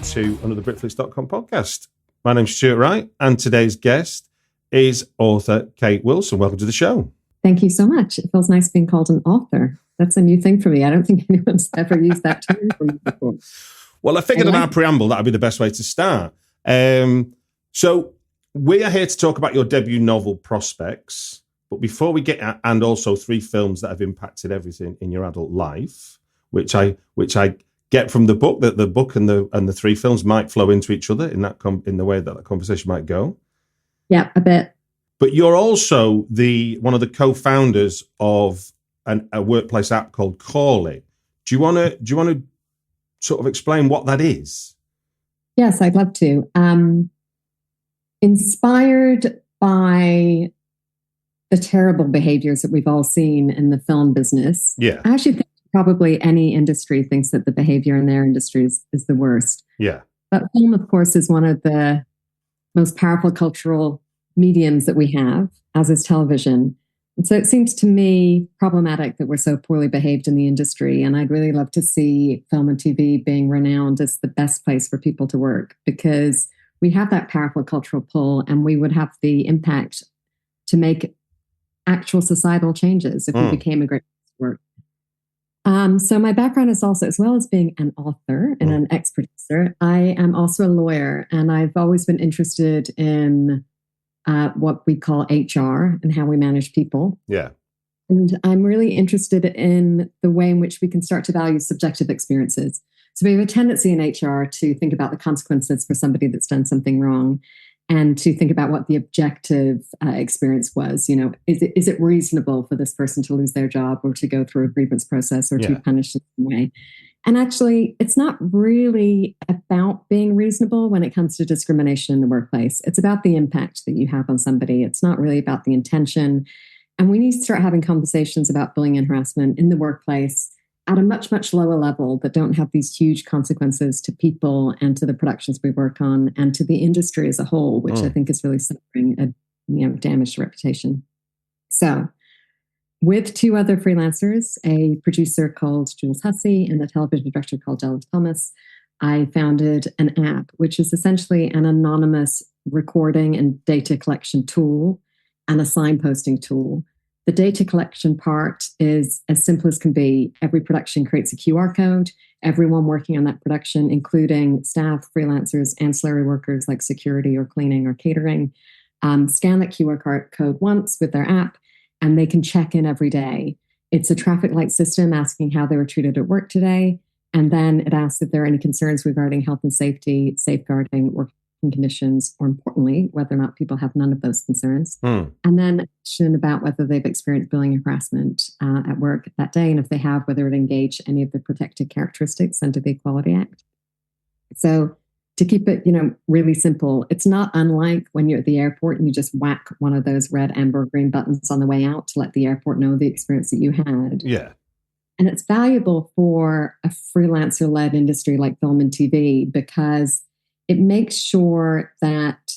to another Britflicks.com podcast. My name's Stuart Wright, and today's guest is author Kate Wilson. Welcome to the show. Thank you so much. It feels nice being called an author. That's a new thing for me. I don't think anyone's ever used that term for me before. Well, I figured in our preamble that would be the best way to start. So we are here to talk about your debut novel, Prospects. But before we get at, and also 3 films that have impacted everything in your adult life, which I get from the book, that the book and the 3 films might flow into each other in the way that conversation might go. Yeah, a bit. But you're also one of the co-founders of a workplace app called Call-It. Do you want to sort of explain what that is? Yes, I'd love to. Inspired by the terrible behaviors that we've all seen in the film business. Yeah. I actually think probably any industry thinks that the behavior in their industry is the worst. Yeah. But film, of course, is one of the most powerful cultural mediums that we have, as is television. And so it seems to me problematic that we're so poorly behaved in the industry. And I'd really love to see film and TV being renowned as the best place for people to work, because we have that powerful cultural pull, and we would have the impact to make actual societal changes if we became a great place to work. So my background is also, as well as being an author and an ex-producer, I am also a lawyer, and I've always been interested in what we call HR and how we manage people. Yeah. And I'm really interested in the way in which we can start to value subjective experiences. So we have a tendency in HR to think about the consequences for somebody that's done something wrong, and to think about what the objective experience was. You know, is it reasonable for this person to lose their job, or to go through a grievance process, or to be punished in some way? And actually, it's not really about being reasonable when it comes to discrimination in the workplace. It's about the impact that you have on somebody. It's not really about the intention. And we need to start having conversations about bullying and harassment in the workplace at a much, much lower level, that don't have these huge consequences to people and to the productions we work on and to the industry as a whole, which I think is really suffering a damaged reputation. So with 2 other freelancers, a producer called Jules Hussey and a television director called Dallas Thomas, I founded an app, which is essentially an anonymous recording and data collection tool and a signposting tool. The data collection part is as simple as can be. Every production creates a QR code. Everyone working on that production, including staff, freelancers, ancillary workers like security or cleaning or catering, scan that QR code once with their app, and they can check in every day. It's a traffic light system asking how they were treated at work today. And then it asks if there are any concerns regarding health and safety, safeguarding, working conditions, or importantly, whether or not people have none of those concerns. And then a question about whether they've experienced bullying and harassment at work that day. And if they have, whether it engage any of the protected characteristics under the Equality Act. So to keep it, really simple, it's not unlike when you're at the airport and you just whack one of those red, amber, green buttons on the way out to let the airport know the experience that you had. Yeah. And it's valuable for a freelancer-led industry like film and TV, because it makes sure that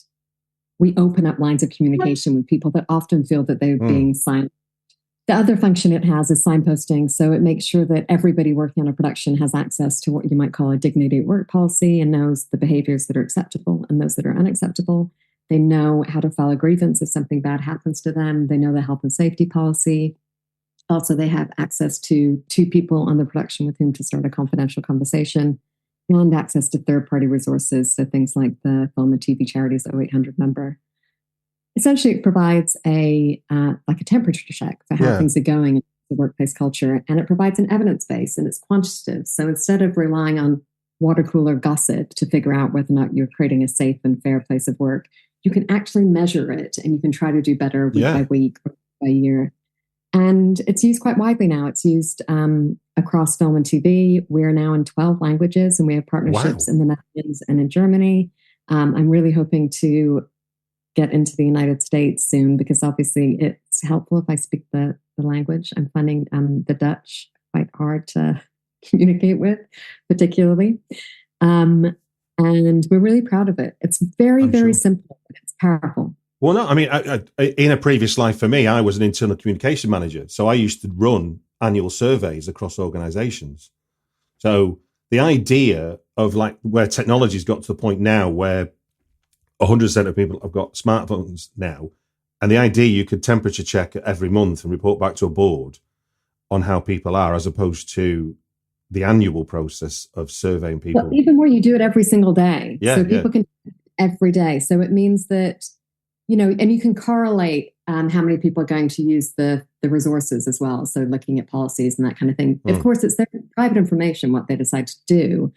we open up lines of communication with people that often feel that they're being silent. The other function it has is signposting. So it makes sure that everybody working on a production has access to what you might call a dignity at work policy, and knows the behaviors that are acceptable and those that are unacceptable. They know how to file a grievance if something bad happens to them. They know the health and safety policy. Also, they have access to 2 people on the production with whom to start a confidential conversation, and access to third-party resources, so things like the Film and TV Charities 0800 number. Essentially, it provides a temperature check for how things are going in the workplace culture, and it provides an evidence base, and it's quantitative. So instead of relying on water cooler gossip to figure out whether or not you're creating a safe and fair place of work, you can actually measure it, and you can try to do better week by week or by year. And it's used quite widely now. It's used across film and TV. We're now in 12 languages, and we have partnerships in the Netherlands and in Germany. I'm really hoping to get into the United States soon, because obviously it's helpful if I speak the language. I'm finding the Dutch quite hard to communicate with, particularly. And we're really proud of it. It's very simple, but it's powerful. Well, no, I mean, in a previous life for me, I was an internal communication manager. So I used to run annual surveys across organizations. So the idea of like where technology's got to the point now where 100% of people have got smartphones now, and the idea you could temperature check every month and report back to a board on how people are, as opposed to the annual process of surveying people. Well, even more, you do it every single day. Yeah, so people can every day. So it means that, and you can correlate how many people are going to use the resources as well. So looking at policies and that kind of thing. Of course, it's their private information, what they decide to do.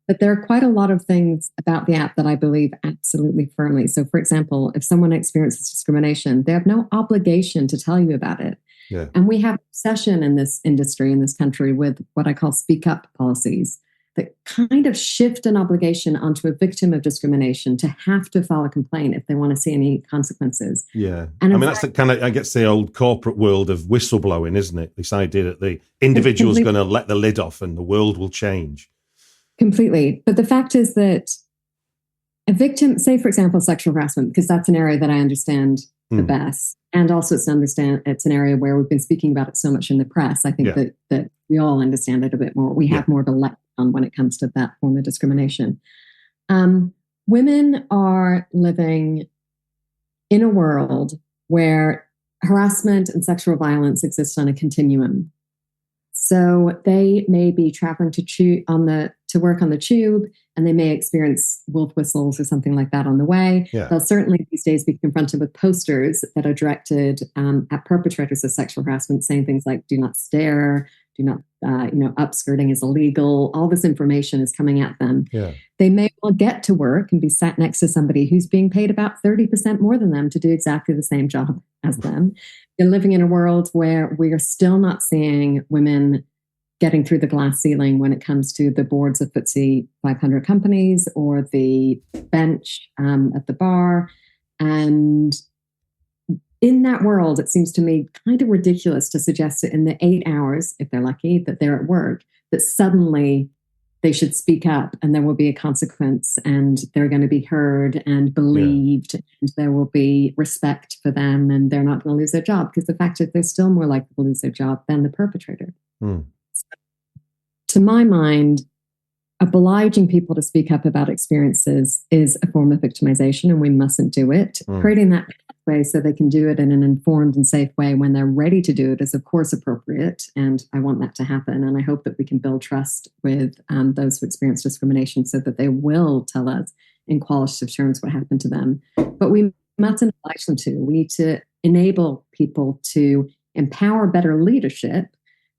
But there are quite a lot of things about the app that I believe absolutely firmly. So for example, if someone experiences discrimination, they have no obligation to tell you about it. Yeah. And we have an obsession in this industry, in this country, with what I call speak up policies that kind of shift an obligation onto a victim of discrimination to have to file a complaint if they want to see any consequences. Yeah. And I mean, that's the kind of, I guess, the old corporate world of whistleblowing, isn't it? This idea that the individual's going to let the lid off and the world will change. Completely. But the fact is that a victim, say, for example, sexual harassment, because that's an area that I understand the best. And also it's an area where we've been speaking about it so much in the press. I think that we all understand it a bit more. We have more of a let on when it comes to that form of discrimination. Women are living in a world where harassment and sexual violence exist on a continuum. So they may be traveling to work on the tube, and they may experience wolf whistles or something like that on the way. Yeah. They'll certainly these days be confronted with posters that are directed at perpetrators of sexual harassment, saying things like "Do not stare," "Do not," upskirting is illegal. All this information is coming at them. Yeah. They may well get to work and be sat next to somebody who's being paid about 30% more than them to do exactly the same job as them. They're living in a world where we are still not seeing women getting through the glass ceiling when it comes to the boards of FTSE 500 companies or the bench at the bar. And in that world, it seems to me kind of ridiculous to suggest that in the 8 hours, if they're lucky, that they're at work, that suddenly they should speak up and there will be a consequence and they're going to be heard and believed and there will be respect for them and they're not going to lose their job, because the fact is they're still more likely to lose their job than the perpetrator. To my mind, obliging people to speak up about experiences is a form of victimization, and we mustn't do it. Creating that pathway so they can do it in an informed and safe way when they're ready to do it is, of course, appropriate. And I want that to happen. And I hope that we can build trust with those who experience discrimination so that they will tell us in qualitative terms what happened to them. But we mustn't oblige them to. We need to enable people to empower better leadership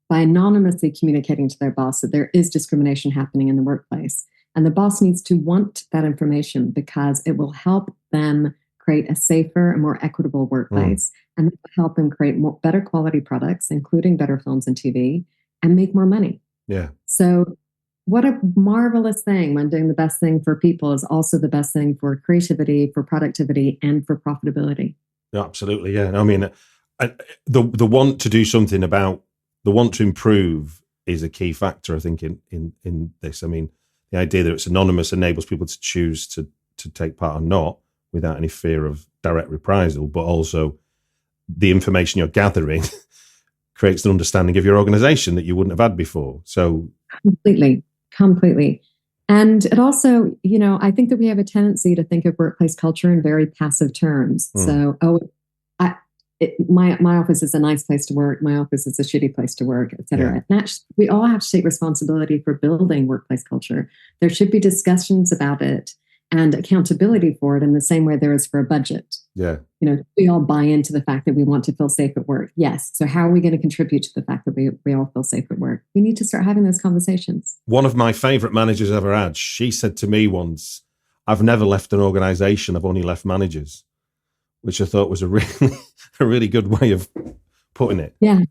by anonymously communicating to their boss that there is discrimination happening in the workplace. And the boss needs to want that information because it will help them create a safer and more equitable workplace. And it will help them create better quality products, including better films and TV, and make more money. Yeah. So what a marvelous thing when doing the best thing for people is also the best thing for creativity, for productivity, and for profitability. Yeah, absolutely. Yeah. I mean, the want to do something about, the want to improve is a key factor, I think, in this. I mean, the idea that it's anonymous enables people to choose to take part or not without any fear of direct reprisal, but also the information you're gathering creates an understanding of your organization that you wouldn't have had before. So completely. And it also, I think that we have a tendency to think of workplace culture in very passive terms. So, my office is a nice place to work. My office is a shitty place to work, et cetera. Yeah. And actually, we all have to take responsibility for building workplace culture. There should be discussions about it and accountability for it in the same way there is for a budget. Yeah. We all buy into the fact that we want to feel safe at work. Yes. So how are we going to contribute to the fact that we all feel safe at work? We need to start having those conversations. One of my favorite managers I've ever had, she said to me once, "I've never left an organization, I've only left managers," which I thought was a really good way of putting it. Yeah.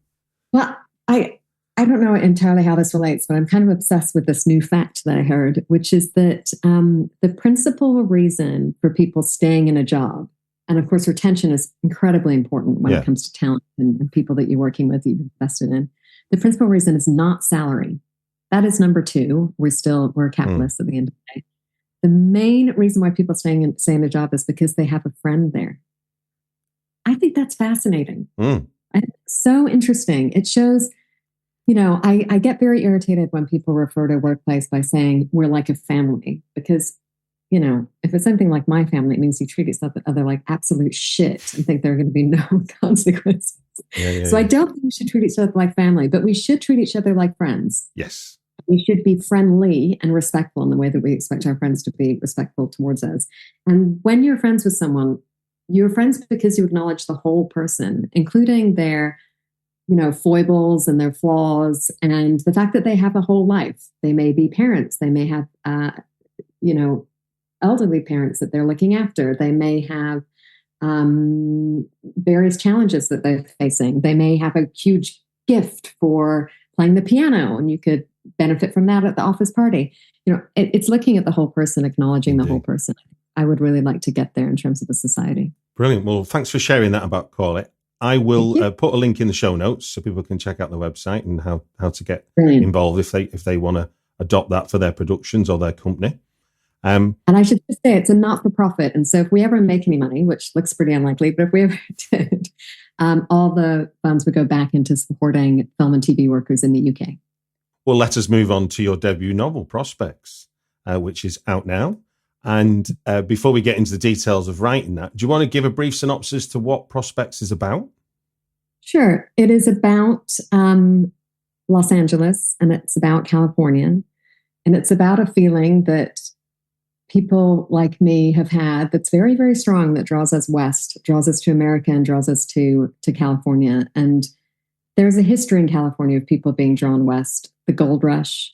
Well, I don't know entirely how this relates, but I'm kind of obsessed with this new fact that I heard, which is that the principal reason for people staying in a job, and of course, retention is incredibly important when it comes to talent and people that you're working with, you've invested in. The principal reason is not salary. That is number two. We're capitalists at the end of the day. The main reason why people stay in a job is because they have a friend there. I think that's fascinating. I think it's so interesting. It shows I get very irritated when people refer to a workplace by saying we're like a family, because, if it's something like my family, it means you treat each other like absolute shit and think there are going to be no consequences. So I don't think we should treat each other like family, but we should treat each other like friends. Yes. We should be friendly and respectful in the way that we expect our friends to be respectful towards us. And when you're friends with someone, you're friends because you acknowledge the whole person, including their foibles and their flaws, and the fact that they have a whole life. They may be parents. They may have, elderly parents that they're looking after. They may have various challenges that they're facing. They may have a huge gift for playing the piano, and you could benefit from that at the office party. It's looking at the whole person, acknowledging the whole person. I would really like to get there in terms of a society. Brilliant. Well, thanks for sharing that about Call It. I will put a link in the show notes so people can check out the website and how to get involved if they want to adopt that for their productions or their company. And I should just say it's a not-for-profit. And so if we ever make any money, which looks pretty unlikely, but if we ever did, all the funds would go back into supporting film and TV workers in the UK. Well, let us move on to your debut novel, Prospects, which is out now. And before we get into the details of writing that, do you want to give a brief synopsis to what Prospects is about? Sure. It is about Los Angeles, and it's about California. And it's about a feeling that people like me have had that's very, very strong, that draws us west, draws us to America, and draws us to California. And there's a history in California of people being drawn west. The gold rush,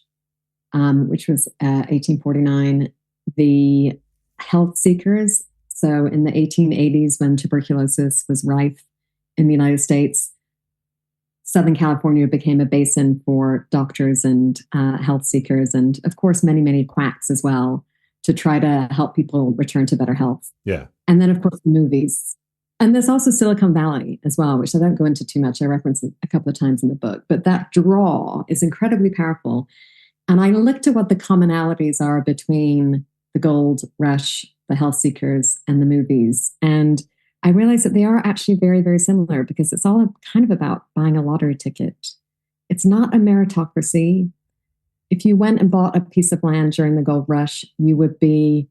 which was 1849, the health seekers. So in the 1880s, when tuberculosis was rife in the United States, Southern California became a basin for doctors and health seekers, and of course, many, many quacks as well, to try to help people return to better health. Yeah. And then, of course, movies. And there's also Silicon Valley as well, which I don't go into too much. I reference it a couple of times in the book. But that draw is incredibly powerful. And I looked at what the commonalities are between the gold rush, the health seekers, and the movies. And I realized that they are actually very, very similar, because it's all kind of about buying a lottery ticket. It's not a meritocracy. If you went and bought a piece of land during the gold rush, you would be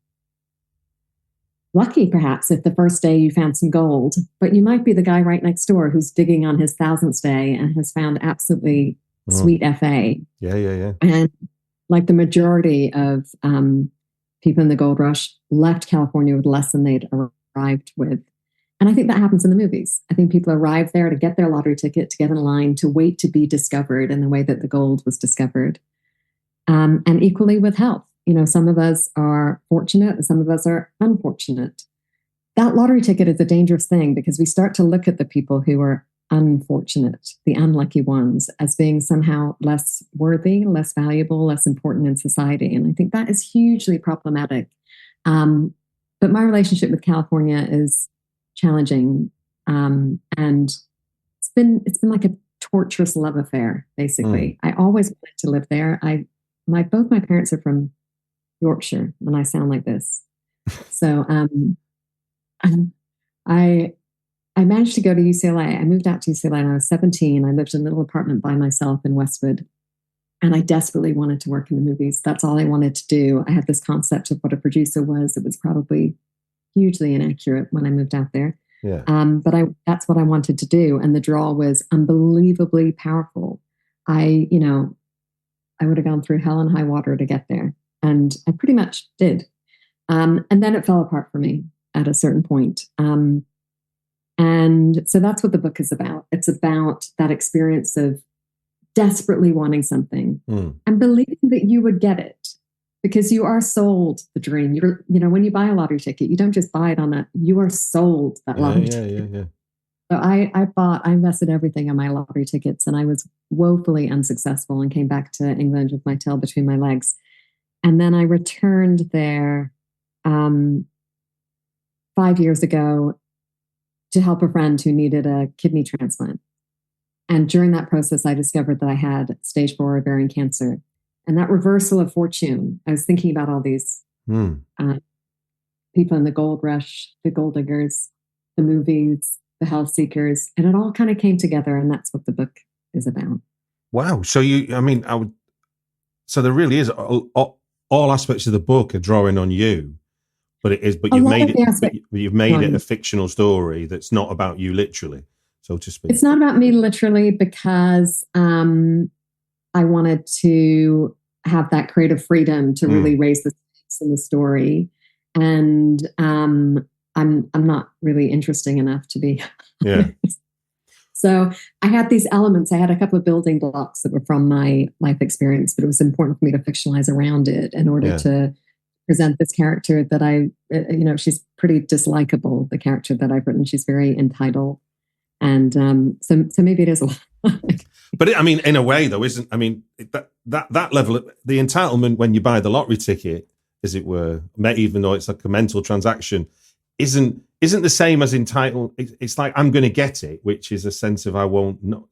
lucky, perhaps, if the first day you found some gold, but you might be the guy right next door who's digging on his 1000th day and has found absolutely sweet FA. Yeah. And like the majority of people in the gold rush left California with less than they'd arrived with. And I think that happens in the movies. I think people arrive there to get their lottery ticket, to get in line, to wait to be discovered in the way that the gold was discovered. And equally with health. Some of us are fortunate and some of us are unfortunate. That lottery ticket is a dangerous thing, because we start to look at the people who are unfortunate, the unlucky ones, as being somehow less worthy, less valuable, less important in society. And I think that is hugely problematic. But my relationship with California is challenging. And it's been like a torturous love affair, basically. I always wanted to live there. Both my parents are from Yorkshire, and I sound like this. So I managed to go to UCLA. I moved out to UCLA when I was 17. I lived in a little apartment by myself in Westwood, and I desperately wanted to work in the movies. That's all I wanted to do. I had this concept of what a producer was. It was probably hugely inaccurate when I moved out there. Yeah. But that's what I wanted to do. And the draw was unbelievably powerful. I would have gone through hell and high water to get there. And I pretty much did. And then it fell apart for me at a certain point. And so that's what the book is about. It's about that experience of desperately wanting something and believing that you would get it, because you are sold the dream. When you buy a lottery ticket, you don't just buy it on that. You are sold that lottery ticket. Yeah. So I invested everything in my lottery tickets, and I was woefully unsuccessful and came back to England with my tail between my legs. And then I returned there 5 years ago to help a friend who needed a kidney transplant. And during that process, I discovered that I had stage 4 ovarian cancer. And that reversal of fortune, I was thinking about all these people in the gold rush, the gold diggers, the movies, the health seekers, and it all kind of came together. And that's what the book is about. Wow. So so there really is all aspects of the book are drawing on you, but you've made it a fictional story that's not about you literally, so to speak. It's not about me literally because I wanted to have that creative freedom to really raise the stakes in the story, and I'm not really interesting enough to be. Yeah. So I had these elements. I had a couple of building blocks that were from my life experience, but it was important for me to fictionalize around it in order to present this character that she's pretty dislikable, the character that I've written. She's very entitled. And so maybe it is a lot. But in a way though, that level, the entitlement when you buy the lottery ticket, as it were, even though it's like a mental transaction, isn't the same as entitled. It's like, I'm going to get it, which is a sense of I won't not,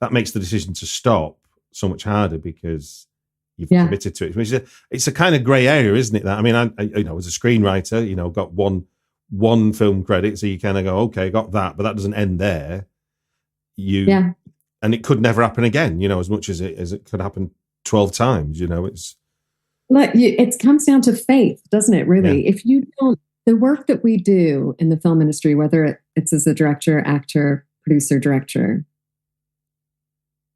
that makes the decision to stop so much harder because you've committed to it. It's a kind of grey area, isn't it? That I as a screenwriter, got one film credit, so you kind of go, okay, got that, but that doesn't end there. And it could never happen again, as much as it could happen 12 times. It's like it comes down to faith, doesn't it? Really, if you don't. The work that we do in the film industry, whether it's as a director, actor, producer, director,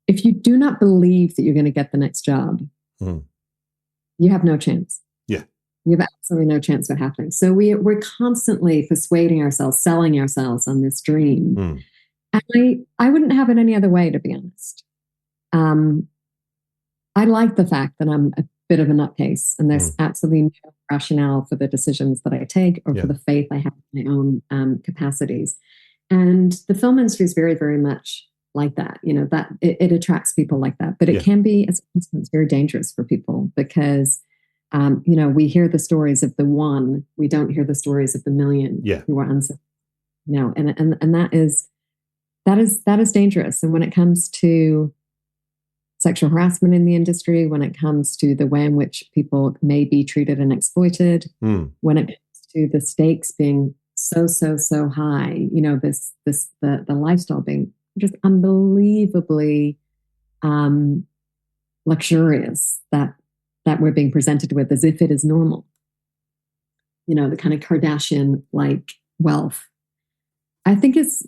if you do not believe that you're going to get the next job, you have no chance. Yeah. You have absolutely no chance of it happening. So we're constantly persuading ourselves, selling ourselves on this dream. And I wouldn't have it any other way, to be honest. I like the fact that I'm a bit of a nutcase, and there's absolutely no rationale for the decisions that I take or for the faith I have in my own capacities. And the film industry is very, very much like that. That it attracts people like that, but it can be, as a consequence, very dangerous for people because, we hear the stories of the one, we don't hear the stories of the million who are unsuccessful. And that is dangerous. And when it comes to sexual harassment in the industry, when it comes to the way in which people may be treated and exploited, when it comes to the stakes being so high, the lifestyle being just unbelievably luxurious that we're being presented with as if it is normal. The kind of Kardashian-like wealth, I think is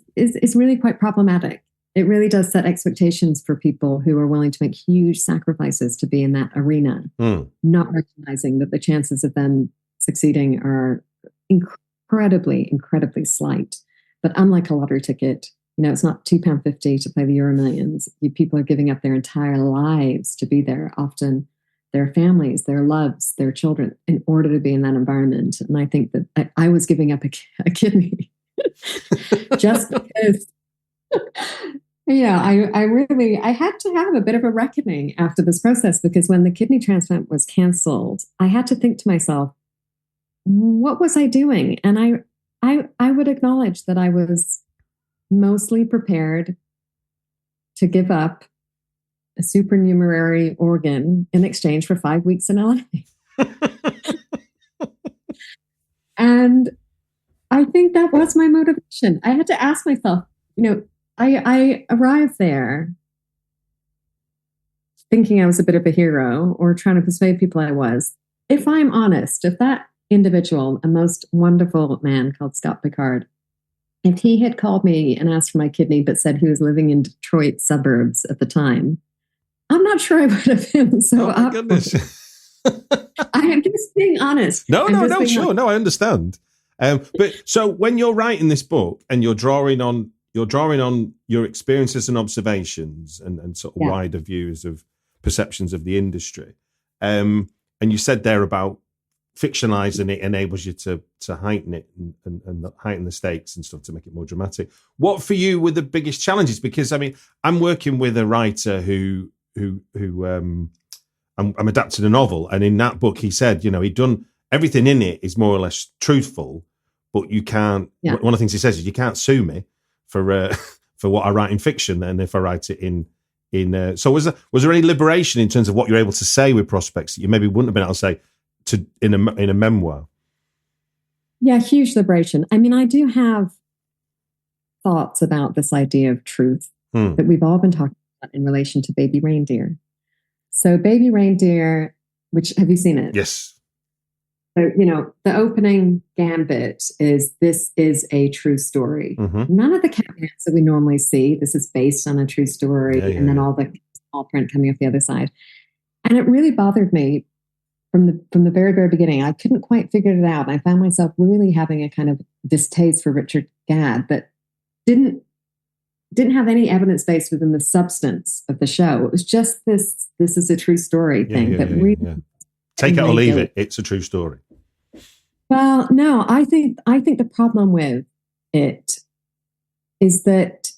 really quite problematic. It really does set expectations for people who are willing to make huge sacrifices to be in that arena, not recognizing that the chances of them succeeding are incredibly, incredibly slight. But unlike a lottery ticket, it's not £2.50 to play the Euro Millions. People are giving up their entire lives to be there, often their families, their loves, their children, in order to be in that environment. And I think that I was giving up a kidney just because... I had to have a bit of a reckoning after this process, because when the kidney transplant was canceled, I had to think to myself, what was I doing? And I would acknowledge that I was mostly prepared to give up a supernumerary organ in exchange for 5 weeks in LA. And I think that was my motivation. I had to ask myself, I arrived there thinking I was a bit of a hero or trying to persuade people I was. If I'm honest, if that individual, a most wonderful man called Scott Picard, if he had called me and asked for my kidney but said he was living in Detroit suburbs at the time, I'm not sure I would have been so up. Oh my goodness. I am just being honest. No, I understand. But so when you're writing this book and you're drawing on your experiences and observations and sort of wider views of perceptions of the industry. And you said there about fictionalizing it enables you to heighten it and heighten the stakes and stuff to make it more dramatic. What for you were the biggest challenges? Because I'm working with a writer who I'm adapting a novel, and in that book he said, he'd done everything in it is more or less truthful, but you can't. One of the things he says is you can't sue me for what I write in fiction, and if I write it in so was there any liberation in terms of what you're able to say with prospects that you maybe wouldn't have been able to say in a memoir? Yeah, huge liberation. I do have thoughts about this idea of truth that we've all been talking in relation to Baby Reindeer. So Baby Reindeer, which, have you seen it? Yes. So, the opening gambit is, this is a true story. Mm-hmm. None of the caveats that we normally see. This is based on a true story, and then all the small print coming off the other side. And it really bothered me from the very, very beginning. I couldn't quite figure it out. I found myself really having a kind of distaste for Richard Gadd that didn't have any evidence base within the substance of the show. It was just this is a true story thing that really... Take it or leave it. It's a true story. Well, no, I think the problem with it is that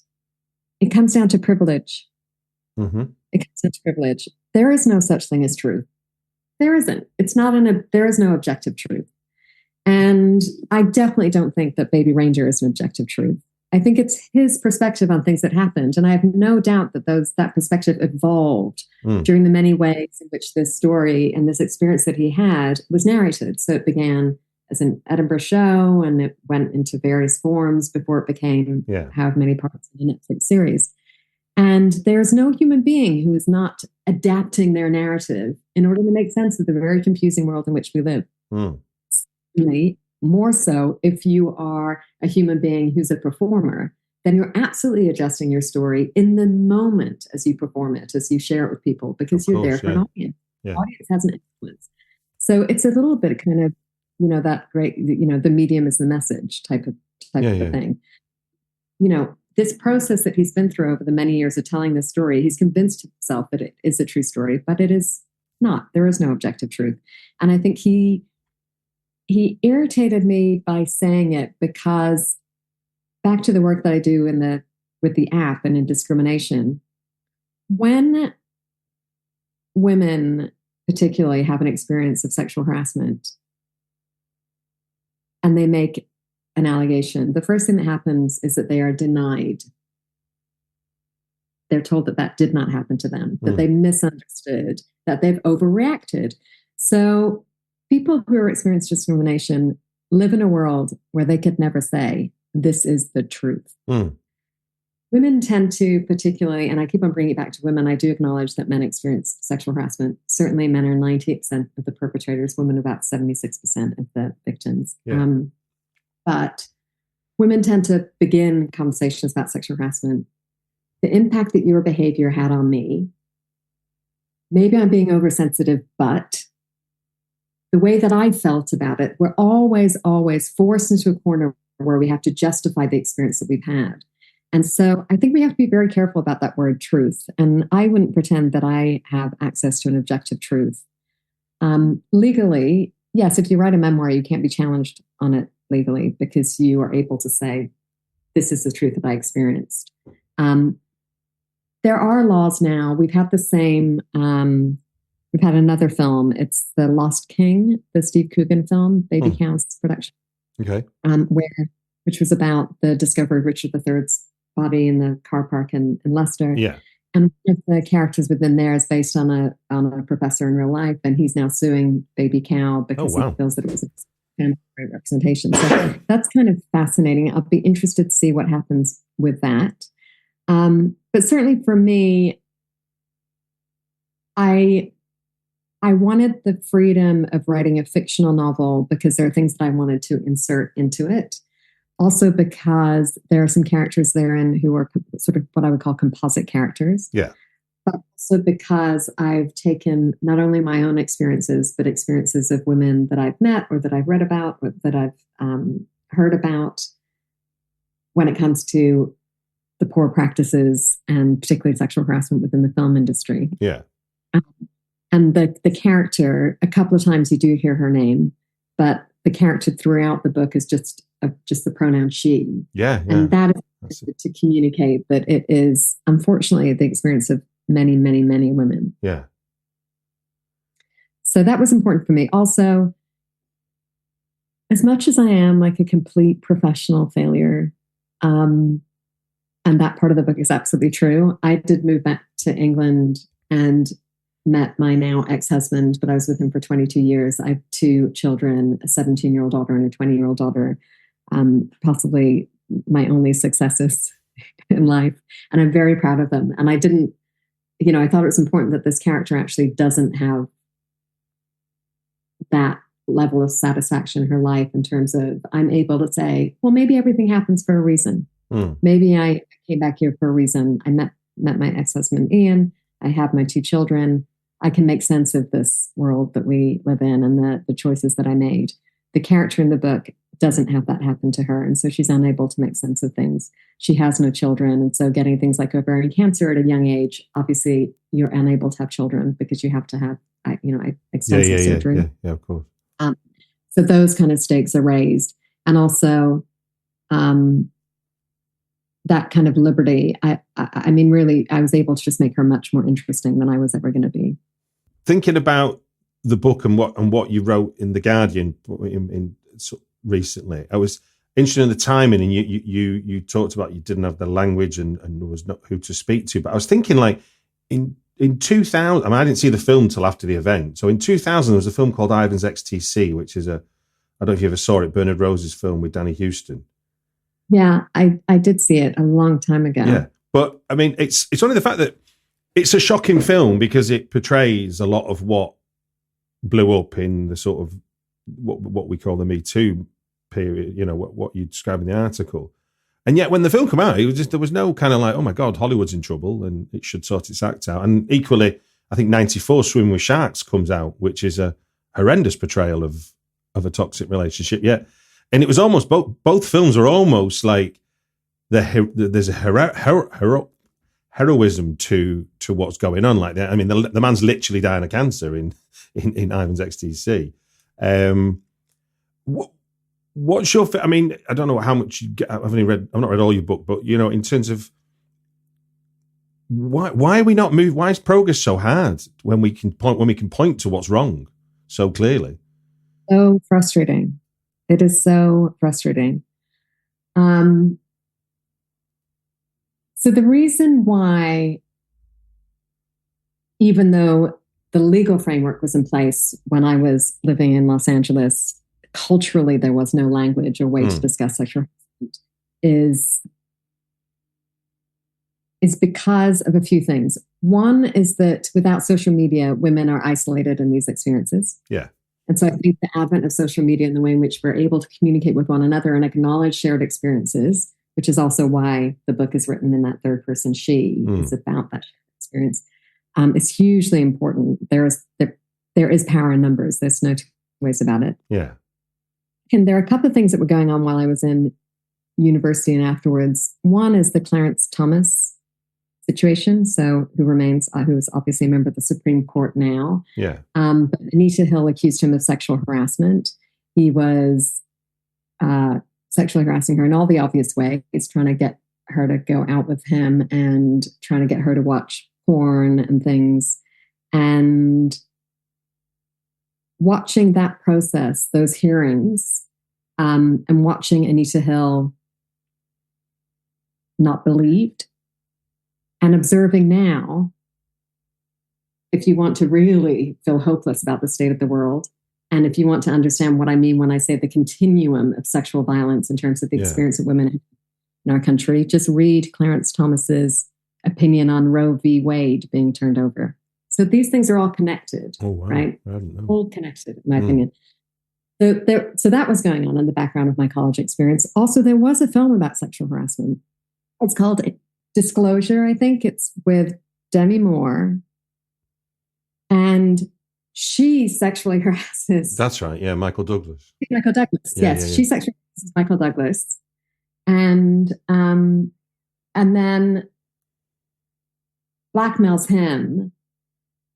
it comes down to privilege. Mm-hmm. It comes down to privilege. There is no such thing as truth. There isn't. There is no objective truth. And I definitely don't think that Baby Reindeer is an objective truth. I think it's his perspective on things that happened. And I have no doubt that that perspective evolved during the many ways in which this story and this experience that he had was narrated. So it began as an Edinburgh show, and it went into various forms before it became however many parts of a Netflix series. And there's no human being who is not adapting their narrative in order to make sense of the very confusing world in which we live. Certainly, more so if you are a human being who's a performer, then you're absolutely adjusting your story in the moment as you perform it, as you share it with people, because you're there for an audience. The audience has an influence. So it's a little bit kind of, that great, the medium is the message type of thing. This process that he's been through over the many years of telling this story, he's convinced himself that it is a true story, but it is not. There is no objective truth. And I think he irritated me by saying it, because back to the work that I do with the app and in discrimination, when women particularly have an experience of sexual harassment and they make an allegation, the first thing that happens is that they are denied. They're told that did not happen to them, that they misunderstood, that they've overreacted. So people who are experiencing discrimination live in a world where they could never say, this is the truth. Women tend to particularly, and I keep on bringing it back to women, I do acknowledge that men experience sexual harassment. Certainly men are 98% of the perpetrators, women about 76% of the victims. But women tend to begin conversations about sexual harassment. The impact that your behavior had on me, maybe I'm being oversensitive, but the way that I felt about it, we're always, always forced into a corner where we have to justify the experience that we've had. And so I think we have to be very careful about that word truth. And I wouldn't pretend that I have access to an objective truth. Legally, yes, if you write a memoir, you can't be challenged on it legally because you are able to say, this is the truth that I experienced. There are laws now. We've had the same, we've had another film. It's The Lost King, the Steve Coogan film, Baby Cow's production. Okay. Which was about the discovery of Richard III's body in the car park in Leicester. Yeah. And one of the characters within there is based on a professor in real life, and he's now suing Baby Cow because he feels that it was a great representation. So that's kind of fascinating. I'll be interested to see what happens with that. But certainly for me, I wanted the freedom of writing a fictional novel because there are things that I wanted to insert into it. Also because there are some characters therein who are sort of what I would call composite characters. Yeah. But also because I've taken not only my own experiences, but experiences of women that I've met or that I've read about or that I've heard about when it comes to the poor practices and particularly sexual harassment within the film industry. Yeah. And the character, a couple of times you do hear her name, but the character throughout the book is just the pronoun she. Yeah. And that is to communicate that it is, unfortunately, the experience of many, many, many women. Yeah. So that was important for me. Also, as much as I am like a complete professional failure, and that part of the book is absolutely true, I did move back to England and met my now ex-husband, but I was with him for 22 years. I have 2 children, a 17-year-old daughter and a 20-year-old daughter, possibly my only successes in life. And I'm very proud of them. And I didn't I thought it was important that this character actually doesn't have that level of satisfaction in her life in terms of, I'm able to say, well, maybe everything happens for a reason. Maybe I came back here for a reason. I met my ex-husband, Ian. I have my 2 children. I can make sense of this world that we live in and the choices that I made. The character in the book doesn't have that happen to her. And so she's unable to make sense of things. She has no children. And so getting things like ovarian cancer at a young age, obviously you're unable to have children because you have to have, extensive surgery. Yeah, of course. So those kind of stakes are raised. And also that kind of liberty. I mean, really, I was able to just make her much more interesting than I was ever going to be. Thinking about the book and what you wrote in The Guardian recently, I was interested in the timing, and you talked about you didn't have the language and there was not who to speak to. But I was thinking, like, in 2000, I mean, I didn't see the film till after the event. So in 2000, there was a film called Ivan's XTC, which is I don't know if you ever saw it, Bernard Rose's film with Danny Houston. Yeah, I did see it a long time ago. Yeah, but I mean, it's only the fact that it's a shocking film because it portrays a lot of what blew up in the sort of what we call the Me Too period. What you describe in the article, and yet when the film came out, it was just, there was no kind of like, oh my God, Hollywood's in trouble and it should sort its act out. And equally, I think 94 Swim with Sharks comes out, which is a horrendous portrayal of a toxic relationship. Yeah. And it was almost both films are almost like there's a heroism to what's going on like that. I mean, the man's literally dying of cancer in Ivan's XTC. What's your? I mean, I don't know how much you get. I've not read all your book, but in terms of why are we not move? Why is progress so hard when we can point to what's wrong so clearly? So frustrating. It is so frustrating. So the reason why, even though the legal framework was in place when I was living in Los Angeles, culturally there was no language or way to discuss sexual harassment, is because of a few things. One is that without social media, women are isolated in these experiences. Yeah. And so I think the advent of social media and the way in which we're able to communicate with one another and acknowledge shared experiences, which is also why the book is written in that third person she, is about that shared experience, is hugely important. There is power in numbers. There's no two ways about it. Yeah. And there are a couple of things that were going on while I was in university and afterwards. One is the Clarence Thomas situation. So who's obviously a member of the Supreme Court now. Yeah. But Anita Hill accused him of sexual harassment. He was sexually harassing her in all the obvious ways, trying to get her to go out with him and trying to get her to watch porn and things. And watching that process, those hearings, and watching Anita Hill not believed, and observing now, if you want to really feel hopeless about the state of the world, and if you want to understand what I mean when I say the continuum of sexual violence in terms of the experience of women in our country, just read Clarence Thomas's opinion on Roe v. Wade being turned over. So these things are all connected, right? All connected, in my opinion. So that was going on in the background of my college experience. Also, there was a film about sexual harassment. It's called Disclosure, I think. It's with Demi Moore. And she sexually harasses. That's right. Yeah, Michael Douglas. Michael Douglas. Yes, she sexually harasses Michael Douglas, and then blackmails him.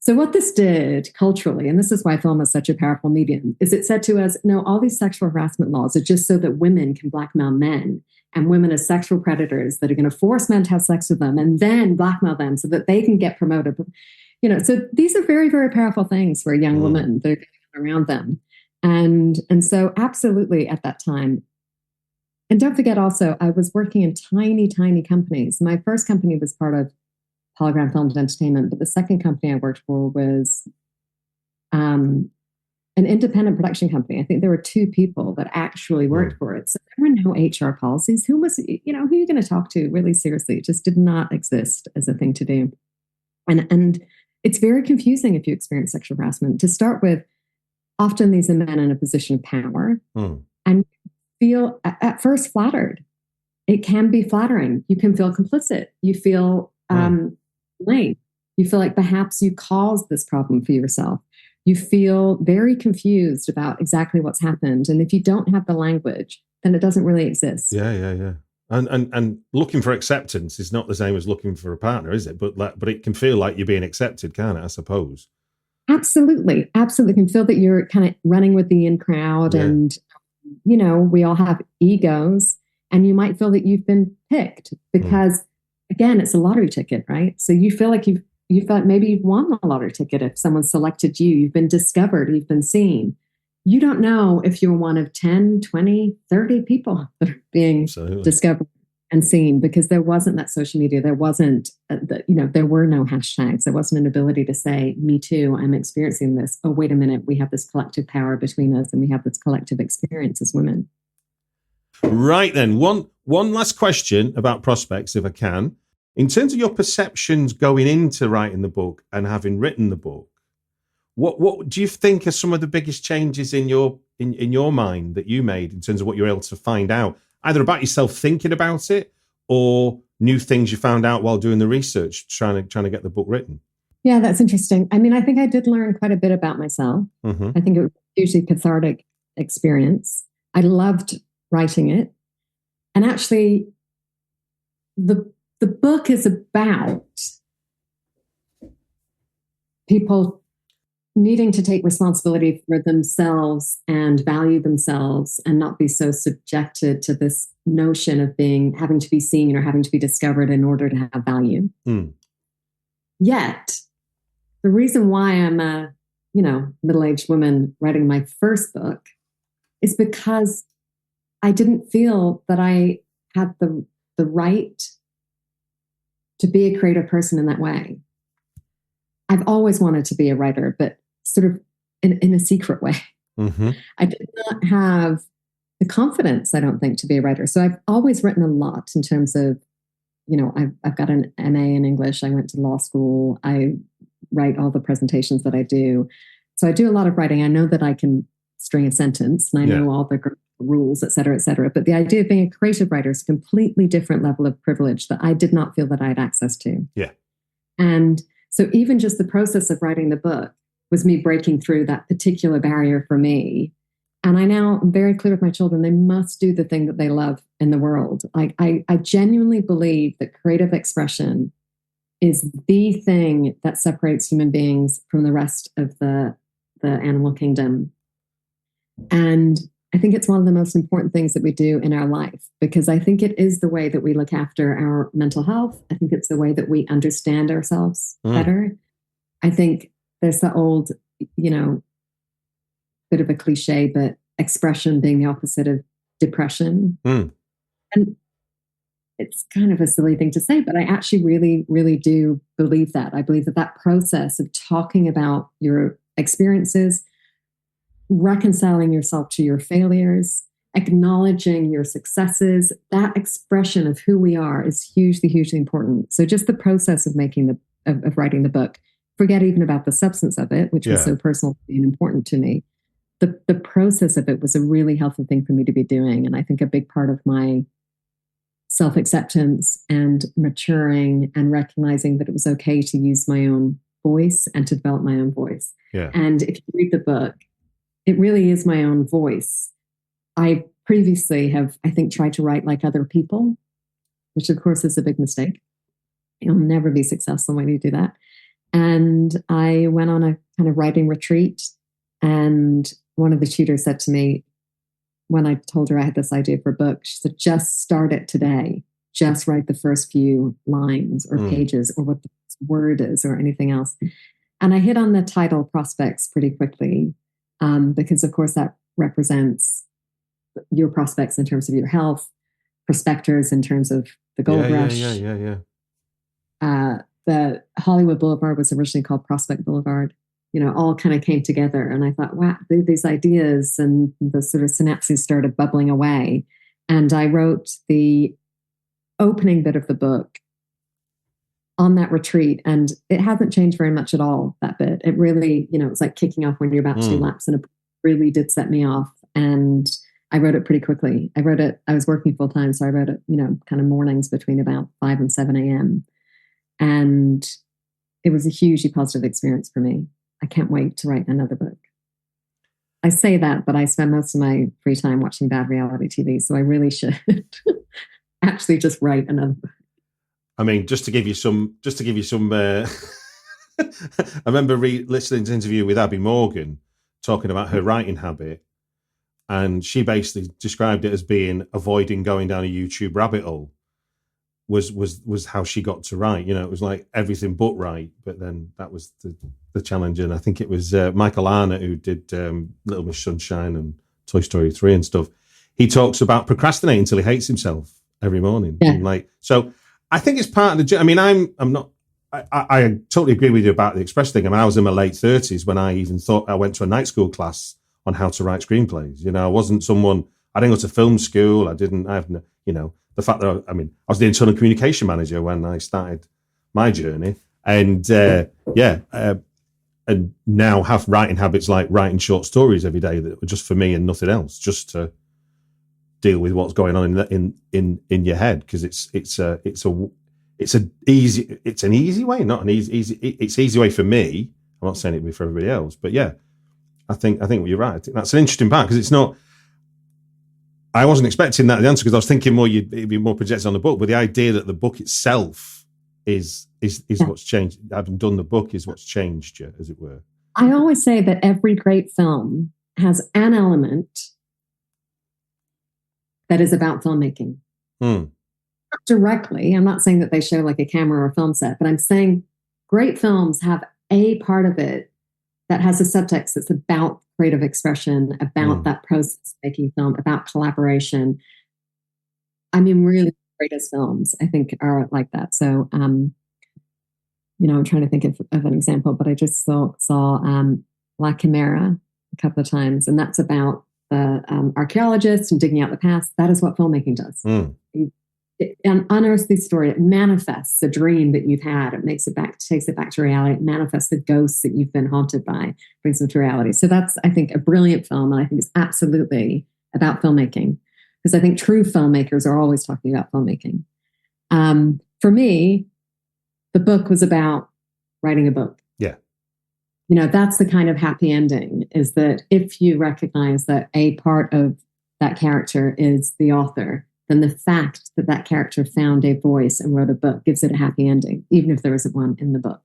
So what this did culturally, and this is why film is such a powerful medium, is it said to us, no, all these sexual harassment laws are just so that women can blackmail men, and women as sexual predators that are going to force men to have sex with them and then blackmail them so that they can get promoted. So these are very, very powerful things for a young woman that are around them. And so absolutely at that time. And don't forget also, I was working in tiny, tiny companies. My first company was part of Hologram Films and Entertainment, but the second company I worked for was an independent production company. I think there were 2 people that actually worked for it. So there were no HR policies. Who are you going to talk to really seriously? It just did not exist as a thing to do. And it's very confusing if you experience sexual harassment. To start with, often these are men in a position of power and feel at first flattered. It can be flattering. You can feel complicit. You feel blamed. You feel like perhaps you caused this problem for yourself. You feel very confused about exactly what's happened. And if you don't have the language, then it doesn't really exist. Yeah. And looking for acceptance is not the same as looking for a partner, is it? But it can feel like you're being accepted, can't it, I suppose? Absolutely. Absolutely. You can feel that you're kind of running with the in crowd and, we all have egos, and you might feel that you've been picked because, again, it's a lottery ticket, right? So you feel like you felt maybe you've won the lottery ticket if someone selected you. You've been discovered. You've been seen. You don't know if you're one of 10, 20, 30 people that are being discovered and seen, because there wasn't that social media. There wasn't, there were no hashtags. There wasn't an ability to say, me too, I'm experiencing this. Oh, wait a minute. We have this collective power between us, and we have this collective experience as women. Right then. One last question about prospects, if I can. In terms of your perceptions going into writing the book and having written the book, what do you think are some of the biggest changes in your mind that you made in terms of what you're able to find out, either about yourself thinking about it or new things you found out while doing the research, trying to get the book written? Yeah, that's interesting. I mean, I think I did learn quite a bit about myself. I think it was a hugely cathartic experience. I loved writing it. And actually, the book is about people needing to take responsibility for themselves and value themselves and not be so subjected to this notion of having to be seen or having to be discovered in order to have value. Yet, the reason why I'm a, middle-aged woman writing my first book is because I didn't feel that I had the right to be a creative person in that way. I've always wanted to be a writer, but sort of in a secret way. I did not have the confidence, I don't think, to be a writer. So I've always written a lot in terms of, I've got an MA in English. I went to law school. I write all the presentations that I do. So I do a lot of writing. I know that I can string a sentence, and I know all the rules, et cetera, et cetera. But the idea of being a creative writer is a completely different level of privilege that I did not feel that I had access to. Yeah. And so even just the process of writing the book was me breaking through that particular barrier for me. And I now am very clear with my children, they must do the thing that they love in the world. I genuinely believe that creative expression is the thing that separates human beings from the rest of the animal kingdom. And I think it's one of the most important things that we do in our life, because I think it is the way that we look after our mental health. I think it's the way that we understand ourselves better. I think there's the old, bit of a cliche, but expression being the opposite of depression. And it's kind of a silly thing to say, but I actually really, really do believe that. I believe that process of talking about your experiences, reconciling yourself to your failures, acknowledging your successes, that expression of who we are is hugely, hugely important. So just the process of of writing the book, forget even about the substance of it, which was so personal and important to me. The process of it was a really healthy thing for me to be doing. And I think a big part of my self-acceptance and maturing and recognizing that it was okay to use my own voice and to develop my own voice. Yeah. And if you read the book, it really is my own voice. I previously have, I think, tried to write like other people, which of course is a big mistake. You'll never be successful when you do that. And I went on a kind of writing retreat, and one of the tutors said to me, when I told her I had this idea for a book, she said, just start it today. Just write the first few lines or pages or what the word is or anything else. And I hit on the title prospects pretty quickly because, of course, that represents your prospects in terms of your health, prospectors in terms of the gold rush. The Hollywood Boulevard was originally called Prospect Boulevard. All kind of came together. And I thought, wow, these ideas and the sort of synapses started bubbling away. And I wrote the opening bit of the book on that retreat, and it hasn't changed very much at all, that bit. It really, it's like kicking off when you're about to do laps, and it really did set me off. And I wrote it pretty quickly. I was working full time, so I wrote it, kind of mornings between about 5 and 7 a.m. And it was a hugely positive experience for me. I can't wait to write another book. I say that, but I spend most of my free time watching bad reality TV, so I really should actually just write another book. I mean, just to give you some, I remember listening to an interview with Abby Morgan talking about her writing habit, and she basically described it as being avoiding going down a YouTube rabbit hole was how she got to write. It was like everything but right, but then that was the challenge. And I think it was Michael Arnott who did Little Miss Sunshine and Toy Story 3 and stuff. He talks about procrastinating until he hates himself every morning. Yeah. And so I think it's part of the. I mean, I'm not. I totally agree with you about the express thing. I mean, I was in my late 30s when I even thought I went to a night school class on how to write screenplays. I wasn't someone. I didn't go to film school. I have no. The fact that I was the internal communication manager when I started my journey, and and now have writing habits like writing short stories every day that were just for me and nothing else, just to deal with what's going on in your head, because it's an easy way, not an easy way for me. I'm not saying it'd be for everybody else, but yeah, I think you're right. I think that's an interesting part, because it's not. I wasn't expecting that the answer, because I was thinking more it'd be more projected on the book, but the idea that the book itself is what's changed. Having done the book is what's changed you, as it were. I always say that every great film has an element that is about filmmaking. Not directly. I'm not saying that they show like a camera or a film set, but I'm saying great films have a part of it that has a subtext that's about creative expression, about that process of making film, about collaboration. I mean, really greatest films, I think, are like that. So, I'm trying to think of an example, but I just saw La Chimera a couple of times, and that's about the archaeologist and digging out the past. That is what filmmaking does. It unearths the story. It manifests the dream that you've had. It takes it back to reality. It manifests the ghosts that you've been haunted by, brings them to reality. So that's, I think, a brilliant film. And I think it's absolutely about filmmaking, because I think true filmmakers are always talking about filmmaking. For me, the book was about writing a book. Yeah. That's the kind of happy ending, is that if you recognize that a part of that character is the author, then the fact that that character found a voice and wrote a book gives it a happy ending, even if there isn't one in the book.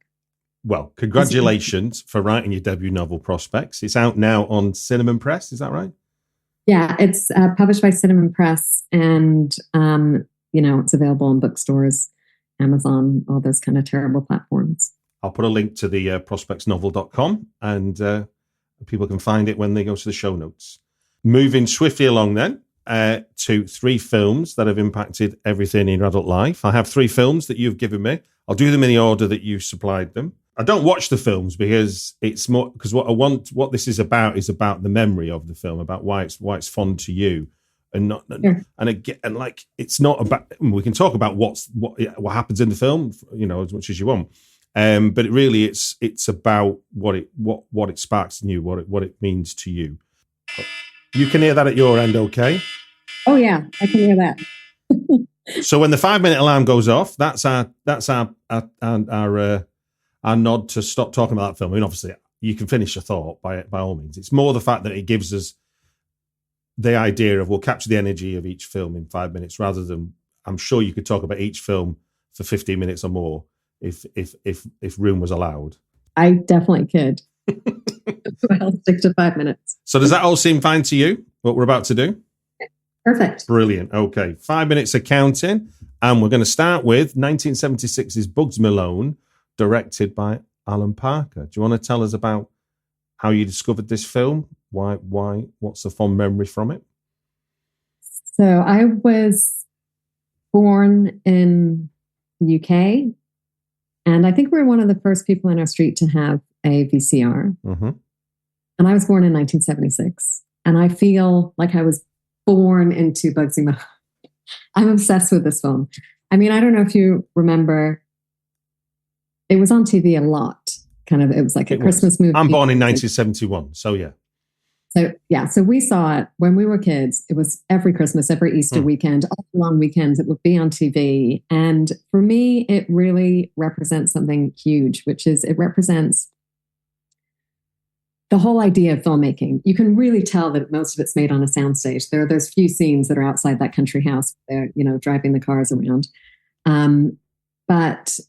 Well, congratulations for writing your debut novel, Prospects. It's out now on Cinnamon Press, is that right? Yeah, it's published by Cinnamon Press, and it's available in bookstores, Amazon, all those kind of terrible platforms. I'll put a link to the prospectsnovel.com, and people can find it when they go to the show notes. Moving swiftly along then, to 3 films that have impacted everything in your adult life. I have 3 films that you've given me. I'll do them in the order that you supplied them. I don't watch the films because it's more, because what this is about the memory of the film, about why it's fond to you, and not and like it's not about. We can talk about what happens in the film, as much as you want, but it's about what it sparks in you, what it means to you. You can hear that at your end, okay? Oh yeah, I can hear that. So when the 5-minute alarm goes off, that's our nod to stop talking about that film. I mean, obviously, you can finish your thought by all means. It's more the fact that it gives us the idea of, we'll capture the energy of each film in 5 minutes, rather than, I'm sure you could talk about each film for 15 minutes or more if room was allowed. I definitely could. I'll stick to 5 minutes. So does that all seem fine to you, what we're about to do? Perfect. Brilliant. Okay, 5 minutes of counting, and we're going to start with 1976's Bugs Malone, directed by Alan Parker. Do you want to tell us about how you discovered this film? Why? What's the fond memory from it? So I was born in the UK, and I think we were one of the first people in our street to have a VCR. Mm-hmm. And I was born in 1976, and I feel like I was born into Bugsy Malone. I'm obsessed with this film. I mean, I don't know if you remember it was on TV a lot. It was like a Christmas movie. I'm born in 1971, so yeah. So we saw it when we were kids. It was every Christmas, every Easter weekend, all the long weekends, it would be on TV. And for me, it really represents something huge, which is it represents the whole idea of filmmaking. You can really tell that most of it's made on a soundstage. There are those few scenes that are outside that country house. They're, driving the cars around. But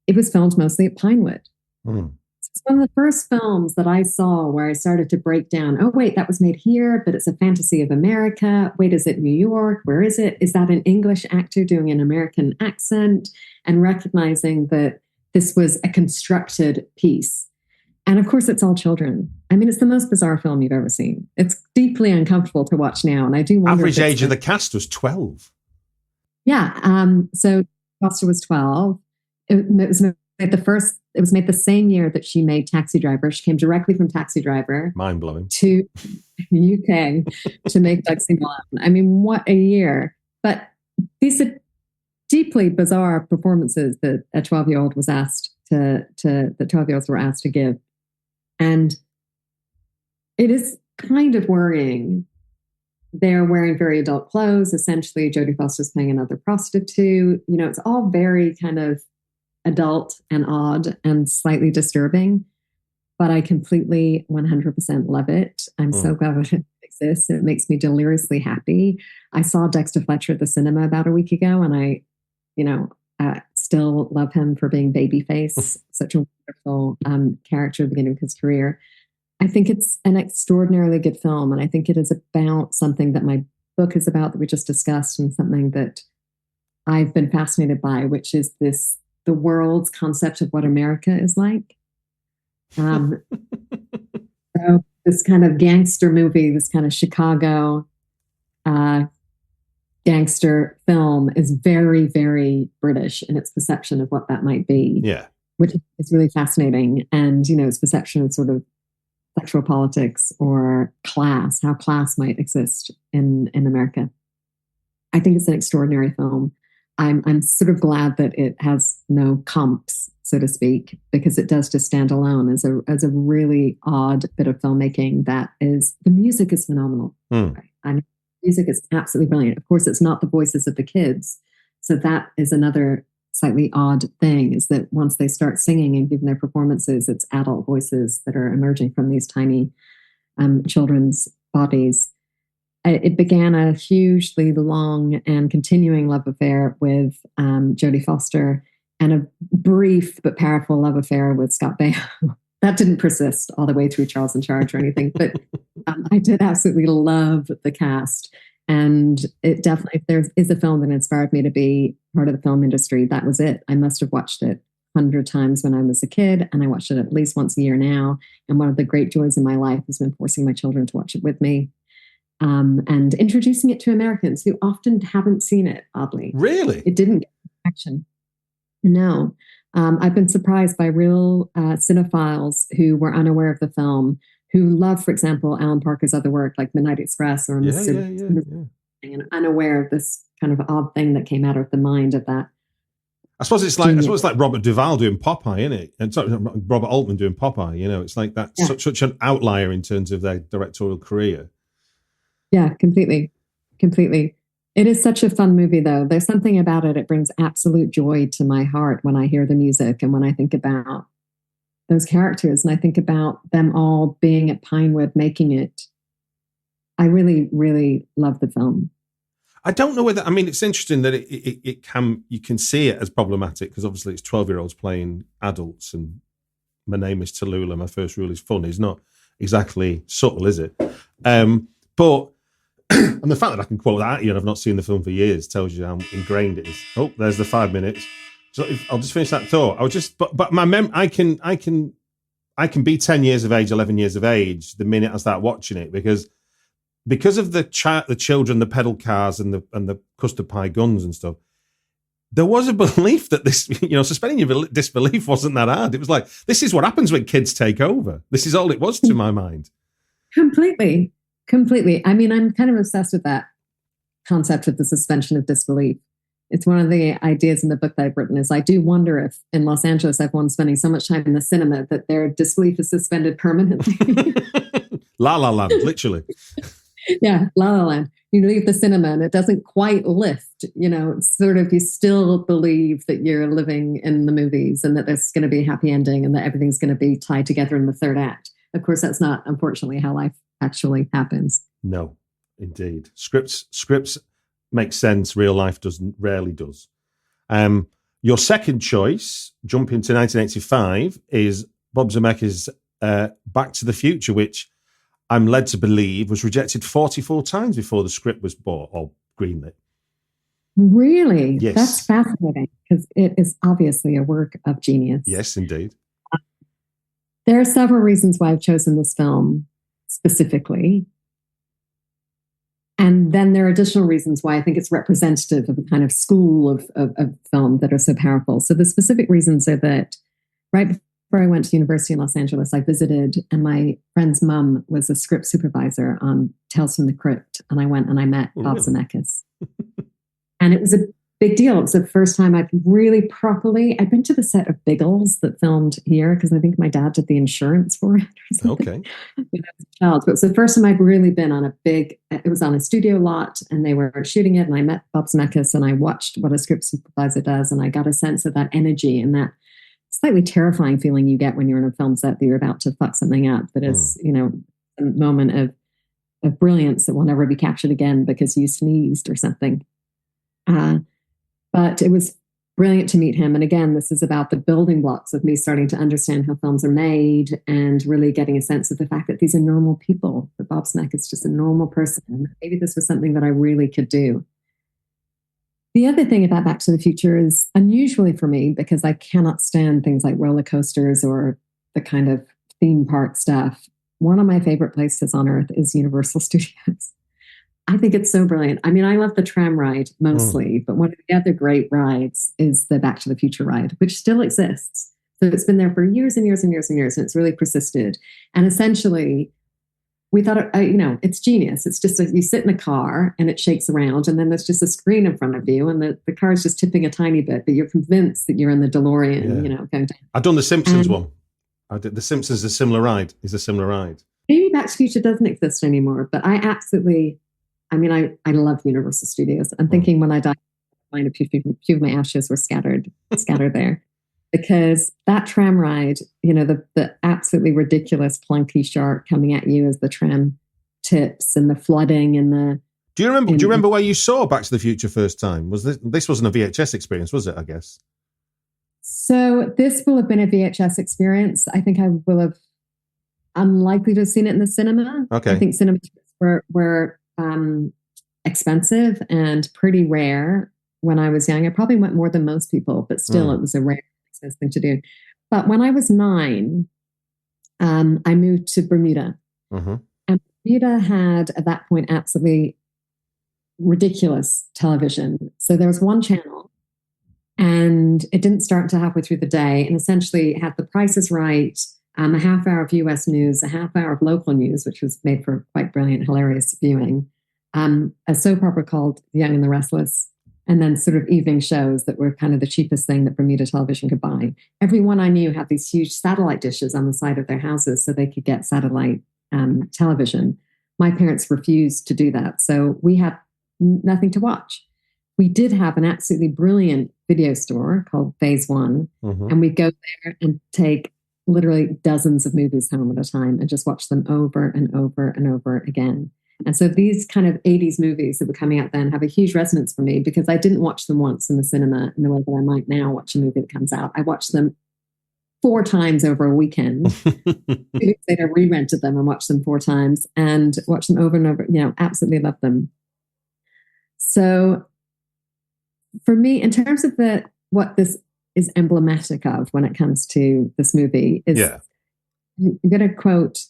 it was filmed mostly at Pinewood. It's one of the first films that I saw where I started to break down, oh, wait, that was made here, but it's a fantasy of America. Wait, is it New York? Where is it? Is that an English actor doing an American accent? And recognizing that this was a constructed piece. And of course, it's all children. I mean, it's the most bizarre film you've ever seen. It's deeply uncomfortable to watch now. And I do wonder. Average age of the cast was 12. Yeah. So Foster was 12. It was made the same year that she made Taxi Driver. She came directly from Taxi Driver. Mind blowing. To UK to make BUGSY MALONE. I mean, what a year. But these are deeply bizarre performances that a 12-year-old was asked the 12-year-olds were asked to give. And it is kind of worrying. They're wearing very adult clothes. Essentially, Jodie Foster's playing another prostitute. It's all very kind of adult and odd and slightly disturbing, but I completely 100% love it. I'm so glad it exists. It makes me deliriously happy. I saw Dexter Fletcher at the cinema about a week ago, and I still love him for being Babyface, such a wonderful character at the beginning of his career. I think it's an extraordinarily good film, and I think it is about something that my book is about that we just discussed, and something that I've been fascinated by, which is the world's concept of what America is like. So this kind of gangster movie, this kind of Chicago gangster film is very, very British in its perception of what that might be. Yeah. Which is really fascinating. And, its perception of sort of sexual politics or class, how class might exist in America. I think it's an extraordinary film. I'm sort of glad that it has no comps, so to speak, because it does just stand alone as a really odd bit of filmmaking. The music is phenomenal. Right? I mean, music is absolutely brilliant. Of course, it's not the voices of the kids, so that is another slightly odd thing. Is that once they start singing and giving their performances, it's adult voices that are emerging from these tiny children's bodies. It began a hugely long and continuing love affair with Jodie Foster, and a brief but powerful love affair with Scott Baio. That didn't persist all the way through Charles in Charge or anything, but I did absolutely love the cast. And it definitely, if there is a film that inspired me to be part of the film industry, that was it. I must have watched it 100 times when I was a kid, and I watch it at least once a year now. And one of the great joys in my life has been forcing my children to watch it with me. And introducing it to Americans who often haven't seen it, oddly. Really? It didn't get action. No. I've been surprised by real cinephiles who were unaware of the film, who love, for example, Alan Parker's other work, like Midnight Express or and unaware of this kind of odd thing that came out of the mind of that. I suppose it's like Robert Duvall doing Popeye, isn't it? And sorry, Robert Altman doing Popeye. It's like that's such an outlier in terms of their directorial career. Yeah, completely. It is such a fun movie, though. There's something about it. It brings absolute joy to my heart when I hear the music and when I think about those characters and I think about them all being at Pinewood making it. I really, really love the film. I don't know whether, it's interesting that you can see it as problematic because obviously it's 12-year-olds playing adults, and my name is Tallulah, my first rule is fun. Is not exactly subtle, is it? But and the fact that I can quote that at you and I've not seen the film for years tells you how ingrained it is. Oh, there's the 5 minutes. So I'll just finish that thought. But my I can be 10 years of age, 11 years of age the minute I start watching it because of the children, the pedal cars and the custard pie guns and stuff. There was a belief that this, suspending your disbelief wasn't that hard. It was like, this is what happens when kids take over. This is all it was to my mind. Completely. I'm kind of obsessed with that concept of the suspension of disbelief. It's one of the ideas in the book that I've written is I do wonder if in Los Angeles, everyone's spending so much time in the cinema that their disbelief is suspended permanently. La La Land, literally. Yeah, La La Land. You leave the cinema and it doesn't quite lift. It's sort of, you still believe that you're living in the movies and that there's going to be a happy ending and that everything's going to be tied together in the third act. Of course, that's not, unfortunately, how life actually happens. No, indeed. Scripts make sense. Real life rarely does. Your second choice, jumping to 1985, is Bob Zemeckis' Back to the Future, which I'm led to believe was rejected 44 times before the script was bought or greenlit. Really? Yes. That's fascinating because it is obviously a work of genius. Yes, indeed. There are several reasons why I've chosen this film specifically. And then there are additional reasons why I think it's representative of the kind of school of film that are so powerful. So the specific reasons are that right before I went to university in Los Angeles, I visited, and my friend's mum was a script supervisor on Tales from the Crypt. And I went and I met Bob Zemeckis. And it was a big deal. It was the first time I'd really properly, I'd been to the set of Biggles that filmed here because I think my dad did the insurance for it or something. Okay. When I was a child. But it was the first time I'd really been on it was on a studio lot and they were shooting it and I met Bob Zemeckis and I watched what a script supervisor does and I got a sense of that energy and that slightly terrifying feeling you get when you're in a film set that you're about to fuck something up that is, a moment of brilliance that will never be captured again because you sneezed or something. But it was brilliant to meet him. And again, this is about the building blocks of me starting to understand how films are made and really getting a sense of the fact that these are normal people, that Bob Zemeckis is just a normal person. And maybe this was something that I really could do. The other thing about Back to the Future is unusually for me because I cannot stand things like roller coasters or the kind of theme park stuff. One of my favorite places on earth is Universal Studios. I think it's so brilliant. I mean, I love the tram ride mostly, but one of the other great rides is the Back to the Future ride, which still exists. So it's been there for years and years and years and years, and it's really persisted. And essentially, we thought, it's genius. It's just you sit in a car and it shakes around, and then there's just a screen in front of you, and the car is just tipping a tiny bit, but you're convinced that you're in the DeLorean, going down. I've done the Simpsons one. I did the Simpsons. Is a similar ride. Maybe Back to the Future doesn't exist anymore, but I love Universal Studios. I'm thinking when I die, a few of my ashes were scattered there. Because that tram ride, the absolutely ridiculous plunky shark coming at you as the tram tips and the flooding and the... Do you remember where you saw Back to the Future first time? Was this wasn't a VHS experience, was it, I guess? So this will have been a VHS experience. I think I will have unlikely to have seen it in the cinema. Okay. I think cinemas were expensive and pretty rare when I was young. I probably went more than most people, but still it was a rare thing to do. But when I was 9, I moved to Bermuda. Mm-hmm. And Bermuda had, at that point, absolutely ridiculous television. So there was one channel, and it didn't start until halfway through the day, and essentially it had The Price is Right, a half hour of US news, a half hour of local news, which was made for quite brilliant, hilarious viewing, a soap opera called The Young and the Restless, and then sort of evening shows that were kind of the cheapest thing that Bermuda television could buy. Everyone I knew had these huge satellite dishes on the side of their houses so they could get satellite television. My parents refused to do that, so we had nothing to watch. We did have an absolutely brilliant video store called Phase One, and we'd go there and take literally dozens of movies home at a time and just watch them over and over and over again. And so these kind of 80s movies that were coming out then have a huge resonance for me because I didn't watch them once in the cinema in the way that I might now watch a movie that comes out. I watched them 4 times over a weekend. 2 weeks later, re-rented them and watched them 4 times and watched them over and over. Absolutely loved them. So for me, in terms of what this is emblematic of when it comes to this movie is I'm going to quote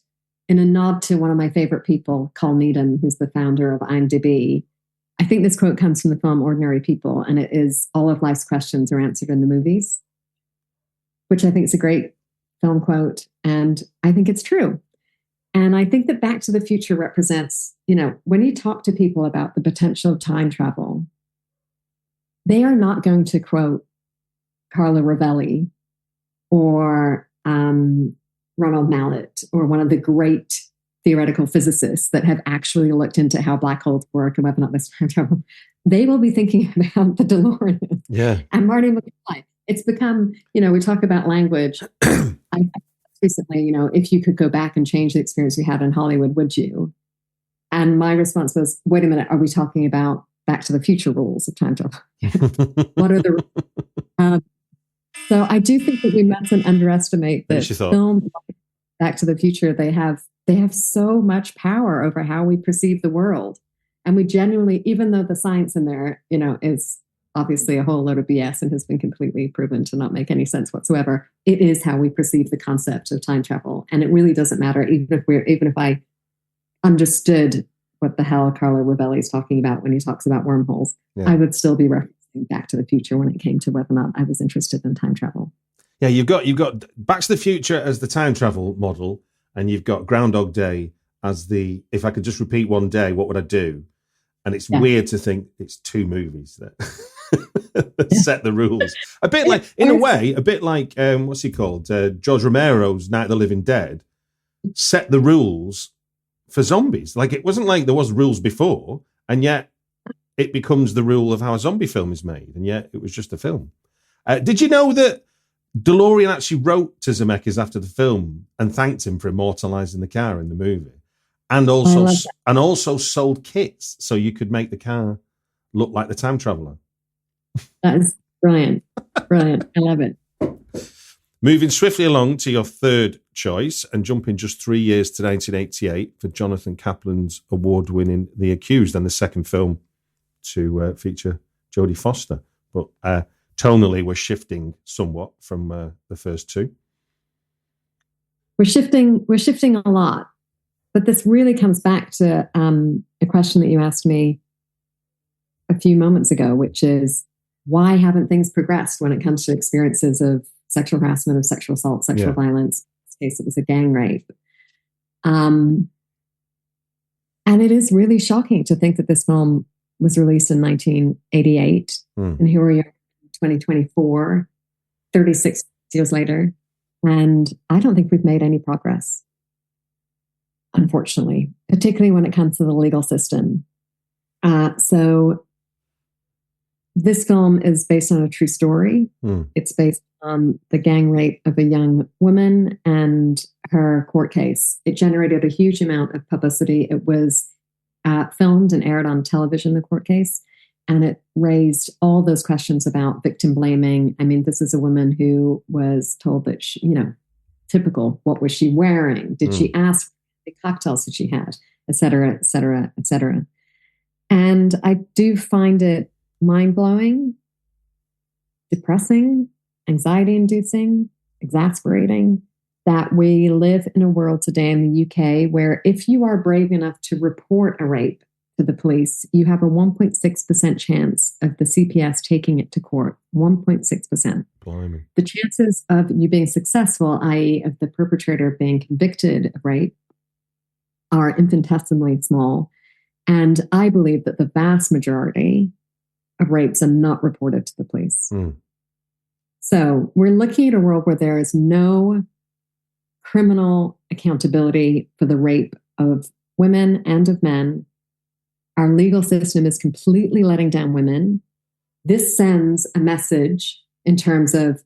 in a nod to one of my favorite people, Carl Needham, who's the founder of IMDb. I think this quote comes from the film Ordinary People, and it is all of life's questions are answered in the movies, which I think is a great film quote. And I think it's true. And I think that Back to the Future represents, when you talk to people about the potential of time travel, they are not going to quote Carlo Rovelli or Ronald Mallett or one of the great theoretical physicists that have actually looked into how black holes work and whether or not there's time travel. They will be thinking about the DeLorean. Yeah. And Marty McFly. It's become, we talk about language. I recently, if you could go back and change the experience you had in Hollywood, would you? And my response was, wait a minute, are we talking about Back to the Future rules of time travel? What are the so I do think that we mustn't underestimate that films like Back to the Future, they have so much power over how we perceive the world. And we genuinely, even though the science in there, is obviously a whole load of BS and has been completely proven to not make any sense whatsoever, it is how we perceive the concept of time travel. And it really doesn't matter, even if I understood what the hell Carlo Rovelli is talking about when he talks about wormholes, I would still be referencing Back to the Future when it came to whether or not I was interested in time travel. Yeah, you've got Back to the Future as the time travel model, and you've got Groundhog Day as the, if I could just repeat one day, what would I do? And it's weird to think it's two movies that set the rules. A bit like, in a way, a bit like, what's he called? George Romero's Night of the Living Dead set the rules for zombies. Like, it wasn't like there was rules before, and yet it becomes the rule of how a zombie film is made, and yet it was just a film. Did you know that DeLorean actually wrote to Zemeckis after the film and thanked him for immortalizing the car in the movie? And also sold kits so you could make the car look like the time traveler. That is brilliant. Brilliant. I love it. Moving swiftly along to your third choice and jumping just 3 years to 1988 for Jonathan Kaplan's award-winning The Accused, and the second film to feature Jodie Foster. But tonally, we're shifting somewhat from the first two. We're shifting a lot. But this really comes back to a question that you asked me a few moments ago, which is, why haven't things progressed when it comes to experiences of sexual harassment, of sexual assault, sexual violence? In this case, it was a gang rape. And it is really shocking to think that this film was released in 1988. And here we are in 2024, 36 years later. And I don't think we've made any progress, unfortunately, particularly when it comes to the legal system. So this film is based on a true story. It's based on the gang rape of a young woman and her court case. It generated a huge amount of publicity. It was filmed and aired on television, the court case, and it raised all those questions about victim blaming. I mean, this is a woman who was told that she, typical, what was she wearing? Did she ask the cocktails that she had, et cetera, et cetera, et cetera. And I do find it mind-blowing, depressing, anxiety-inducing, exasperating that we live in a world today in the UK where if you are brave enough to report a rape to the police, you have a 1.6% chance of the CPS taking it to court. 1.6%. Blimey. The chances of you being successful, i.e. of the perpetrator being convicted of rape, are infinitesimally small. And I believe that the vast majority of rapes are not reported to the police. So we're looking at a world where there is no criminal accountability for the rape of women and of men. Our legal system is completely letting down women. This sends a message in terms of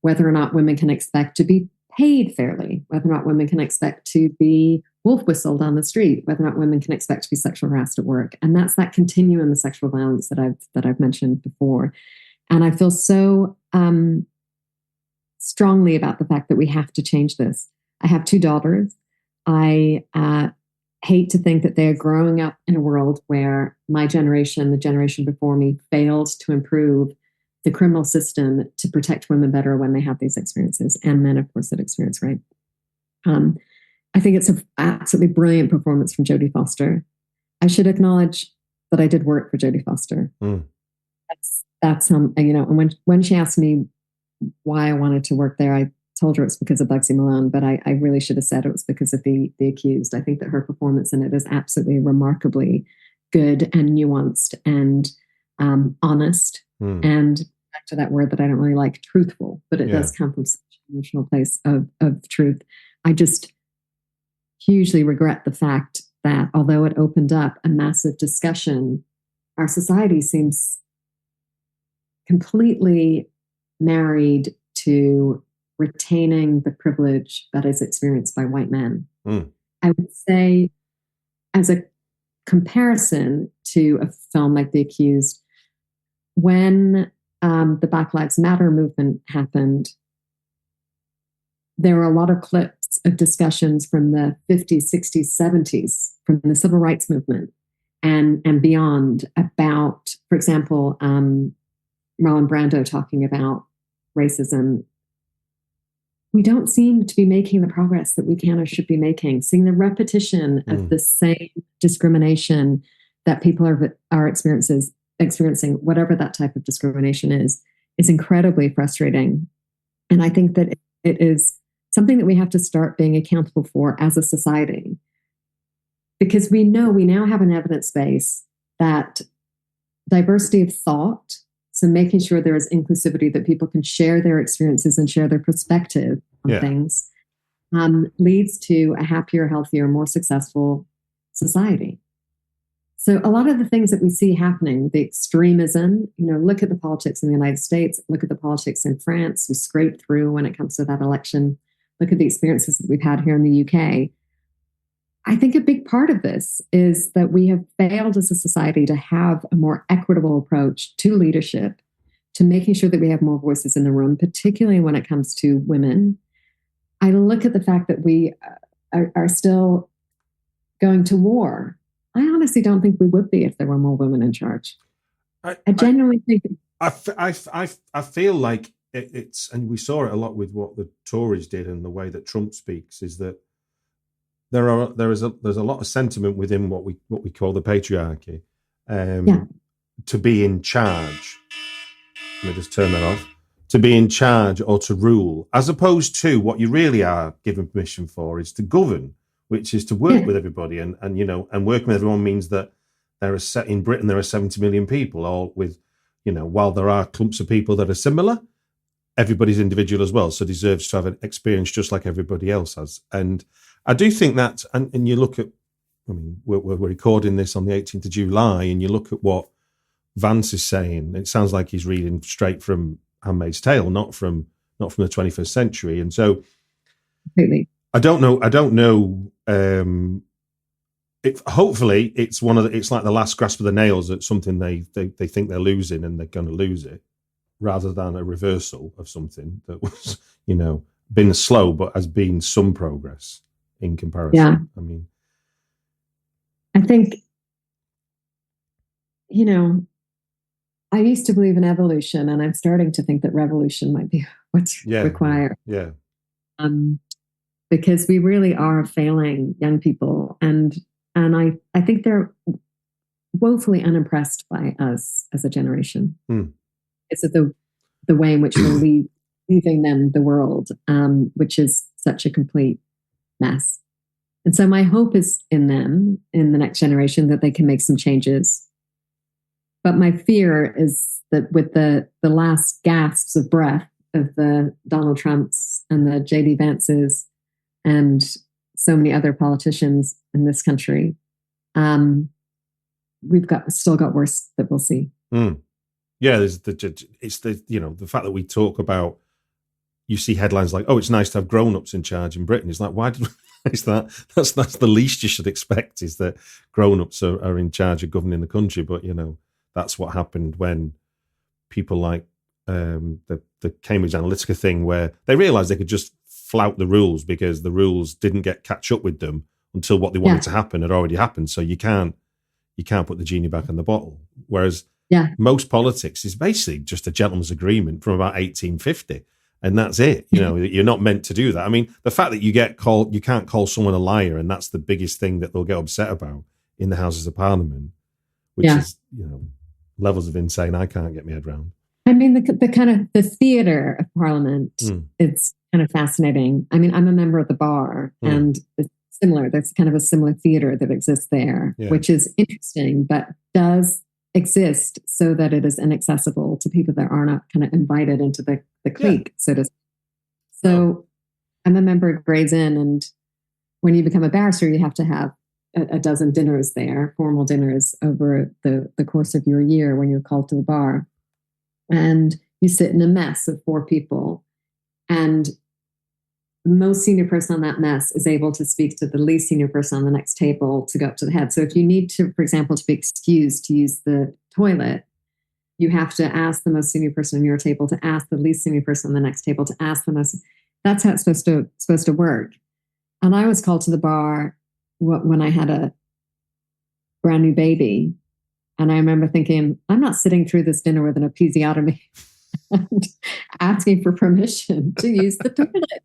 whether or not women can expect to be paid fairly, whether or not women can expect to be wolf whistled on the street, whether or not women can expect to be sexual harassed at work. And that's that continuum of sexual violence that I've mentioned before. And I feel so strongly about the fact that we have to change this. I have 2 daughters. I hate to think that they're growing up in a world where my generation, the generation before me, failed to improve the criminal system to protect women better when they have these experiences, and men, of course, that experience rape. I think it's an absolutely brilliant performance from Jodie Foster. I should acknowledge that I did work for Jodie Foster. That's and when she asked me why I wanted to work there, I told her it's because of BUGSY Malone, but I really should have said it was because of the Accused. I think that her performance in it is absolutely remarkably good and nuanced and honest. And back to that word that I don't really like, truthful, but it does come from such an emotional place of truth. I just hugely regret the fact that although it opened up a massive discussion, our society seems completely married to retaining the privilege that is experienced by white men. I would say, as a comparison to a film like The Accused, when the Black Lives Matter movement happened, there were a lot of clips of discussions from the 50s, 60s, 70s, from the civil rights movement and beyond about, for example, Marlon Brando talking about racism. We don't seem to be making the progress that we can or should be making. Seeing the repetition of the same discrimination that people are experiencing, whatever that type of discrimination is incredibly frustrating. And I think that it is something that we have to start being accountable for as a society. Because we now have an evidence base that diversity of thought, so making sure there is inclusivity, that people can share their experiences and share their perspective on things, leads to a happier, healthier, more successful society. So a lot of the things that we see happening, the extremism, look at the politics in the United States, look at the politics in France, we scraped through when it comes to that election, look at the experiences that we've had here in the UK. I think a big part of this is that we have failed as a society to have a more equitable approach to leadership, to making sure that we have more voices in the room, particularly when it comes to women. I look at the fact that we are still going to war. I honestly don't think we would be if there were more women in charge. I genuinely think. I feel like it's, and we saw it a lot with what the Tories did and the way that Trump speaks, is that there's a lot of sentiment within what we call the patriarchy, to be in charge. Let me just turn that off. To be in charge or to rule, as opposed to what you really are given permission for is to govern, which is to work with everybody, and working with everyone means that in Britain there are 70 million people, all with, while there are clumps of people that are similar, everybody's individual as well, so deserves to have an experience just like everybody else has. And I do think that, and you look at, we're recording this on the 18th of July, and you look at what Vance is saying, it sounds like he's reading straight from Handmaid's Tale, not from the 21st century. And so, completely. I don't know. Hopefully, it's it's like the last grasp of the nails at something they think they're losing, and they're going to lose it, rather than a reversal of something that was, been slow but has been some progress in comparison. Yeah. I think, I used to believe in evolution, and I'm starting to think that revolution might be what's required. Yeah. Because we really are failing young people, and I think they're woefully unimpressed by us as a generation. It's the way in which we're leaving them the world, which is such a complete mess. And so my hope is in them, in the next generation, that they can make some changes. But my fear is that with the last gasps of breath of the Donald Trumps and the J.D. Vances and so many other politicians in this country, we've still got worse that we'll see. Yeah, it's the fact that we talk about, you see headlines like, "Oh, it's nice to have grown-ups in charge in Britain." It's like, why is that? That's the least you should expect, is that grown-ups are in charge of governing the country. But that's what happened when people like the Cambridge Analytica thing, where they realised they could just flout the rules because the rules didn't catch up with them until what they wanted to happen had already happened. So you can't put the genie back in the bottle. Whereas most politics is basically just a gentleman's agreement from about 1850. And that's it. You're not meant to do that. The fact that you can't call someone a liar, and that's the biggest thing that they'll get upset about in the Houses of Parliament, which is, levels of insane I can't get my head around. The kind of the theater of Parliament, it's kind of fascinating. I'm a member of the bar, and it's similar. There's kind of a similar theater that exists there, which is interesting, but does exist so that it is inaccessible to people that are not kind of invited into the clique, so to speak. So I'm a member of Gray's Inn, and when you become a barrister, you have to have a dozen dinners there, formal dinners over the course of your year when you're called to the bar. And you sit in a mess of 4 people, and the most senior person on that mess is able to speak to the least senior person on the next table to go up to the head. So if you need to, for example, to be excused to use the toilet, you have to ask the most senior person on your table to ask the least senior person on the next table to ask the most. That's how it's supposed to work. And I was called to the bar when I had a brand new baby. And I remember thinking, I'm not sitting through this dinner with an episiotomy and asking for permission to use the toilet.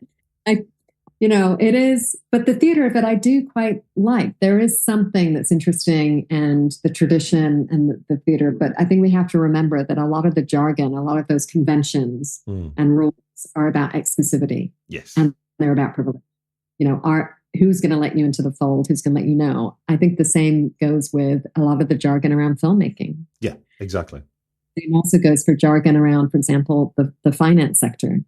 It is, but the theater of it, I do quite like. There is something that's interesting and the tradition and the theater, but I think we have to remember that a lot of the jargon, a lot of those conventions and rules are about exclusivity. Yes. And they're about privilege. Who's going to let you into the fold? Who's going to let you know? I think the same goes with a lot of the jargon around filmmaking. Yeah, exactly. It also goes for jargon around, for example, the finance sector.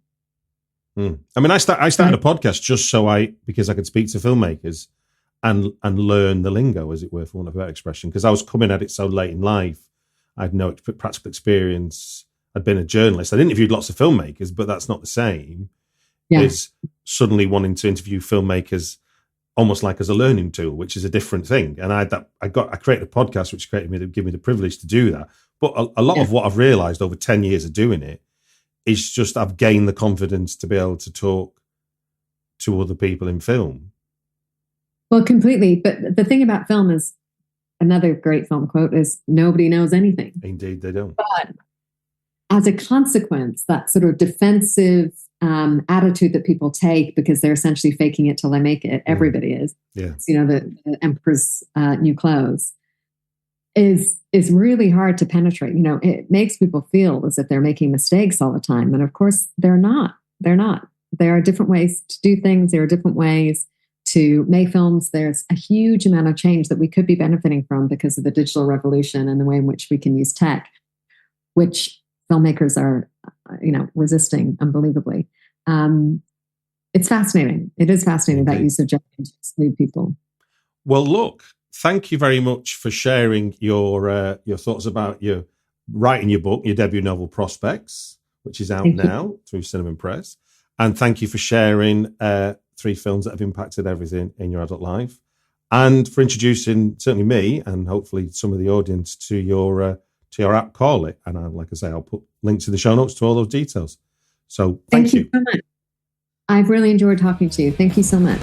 I mean, I started a podcast just because I could speak to filmmakers and learn the lingo, as it were, for want of a better expression, because I was coming at it so late in life. I had no practical experience. I'd been a journalist. I'd interviewed lots of filmmakers, but that's not the same as suddenly wanting to interview filmmakers almost like as a learning tool, which is a different thing. And I created a podcast, which gave me the privilege to do that. But a lot of what I've realized over 10 years of doing it is just I've gained the confidence to be able to talk to other people in film. Well, completely. But the thing about film is, another great film quote is, nobody knows anything. Indeed, they don't. But as a consequence, that sort of defensive attitude that people take because they're essentially faking it till they make it, everybody is. Yeah. It's, the emperor's new clothes. Is really hard to penetrate. It makes people feel as if they're making mistakes all the time. And of course, they're not. They're not. There are different ways to do things. There are different ways to make films. There's a huge amount of change that we could be benefiting from because of the digital revolution and the way in which we can use tech, which filmmakers are, resisting unbelievably. It's fascinating. It is fascinating that use of jargon to exclude people. Well, look, thank you very much for sharing your thoughts about your writing your book, your debut novel, Prospects, which is out now through Cinnamon Press. And thank you for sharing 3 films that have impacted everything in your adult life, and for introducing certainly me and hopefully some of the audience to your app, Call It. And like I say, I'll put links in the show notes to all those details. So thank you so much. I've really enjoyed talking to you. Thank you so much.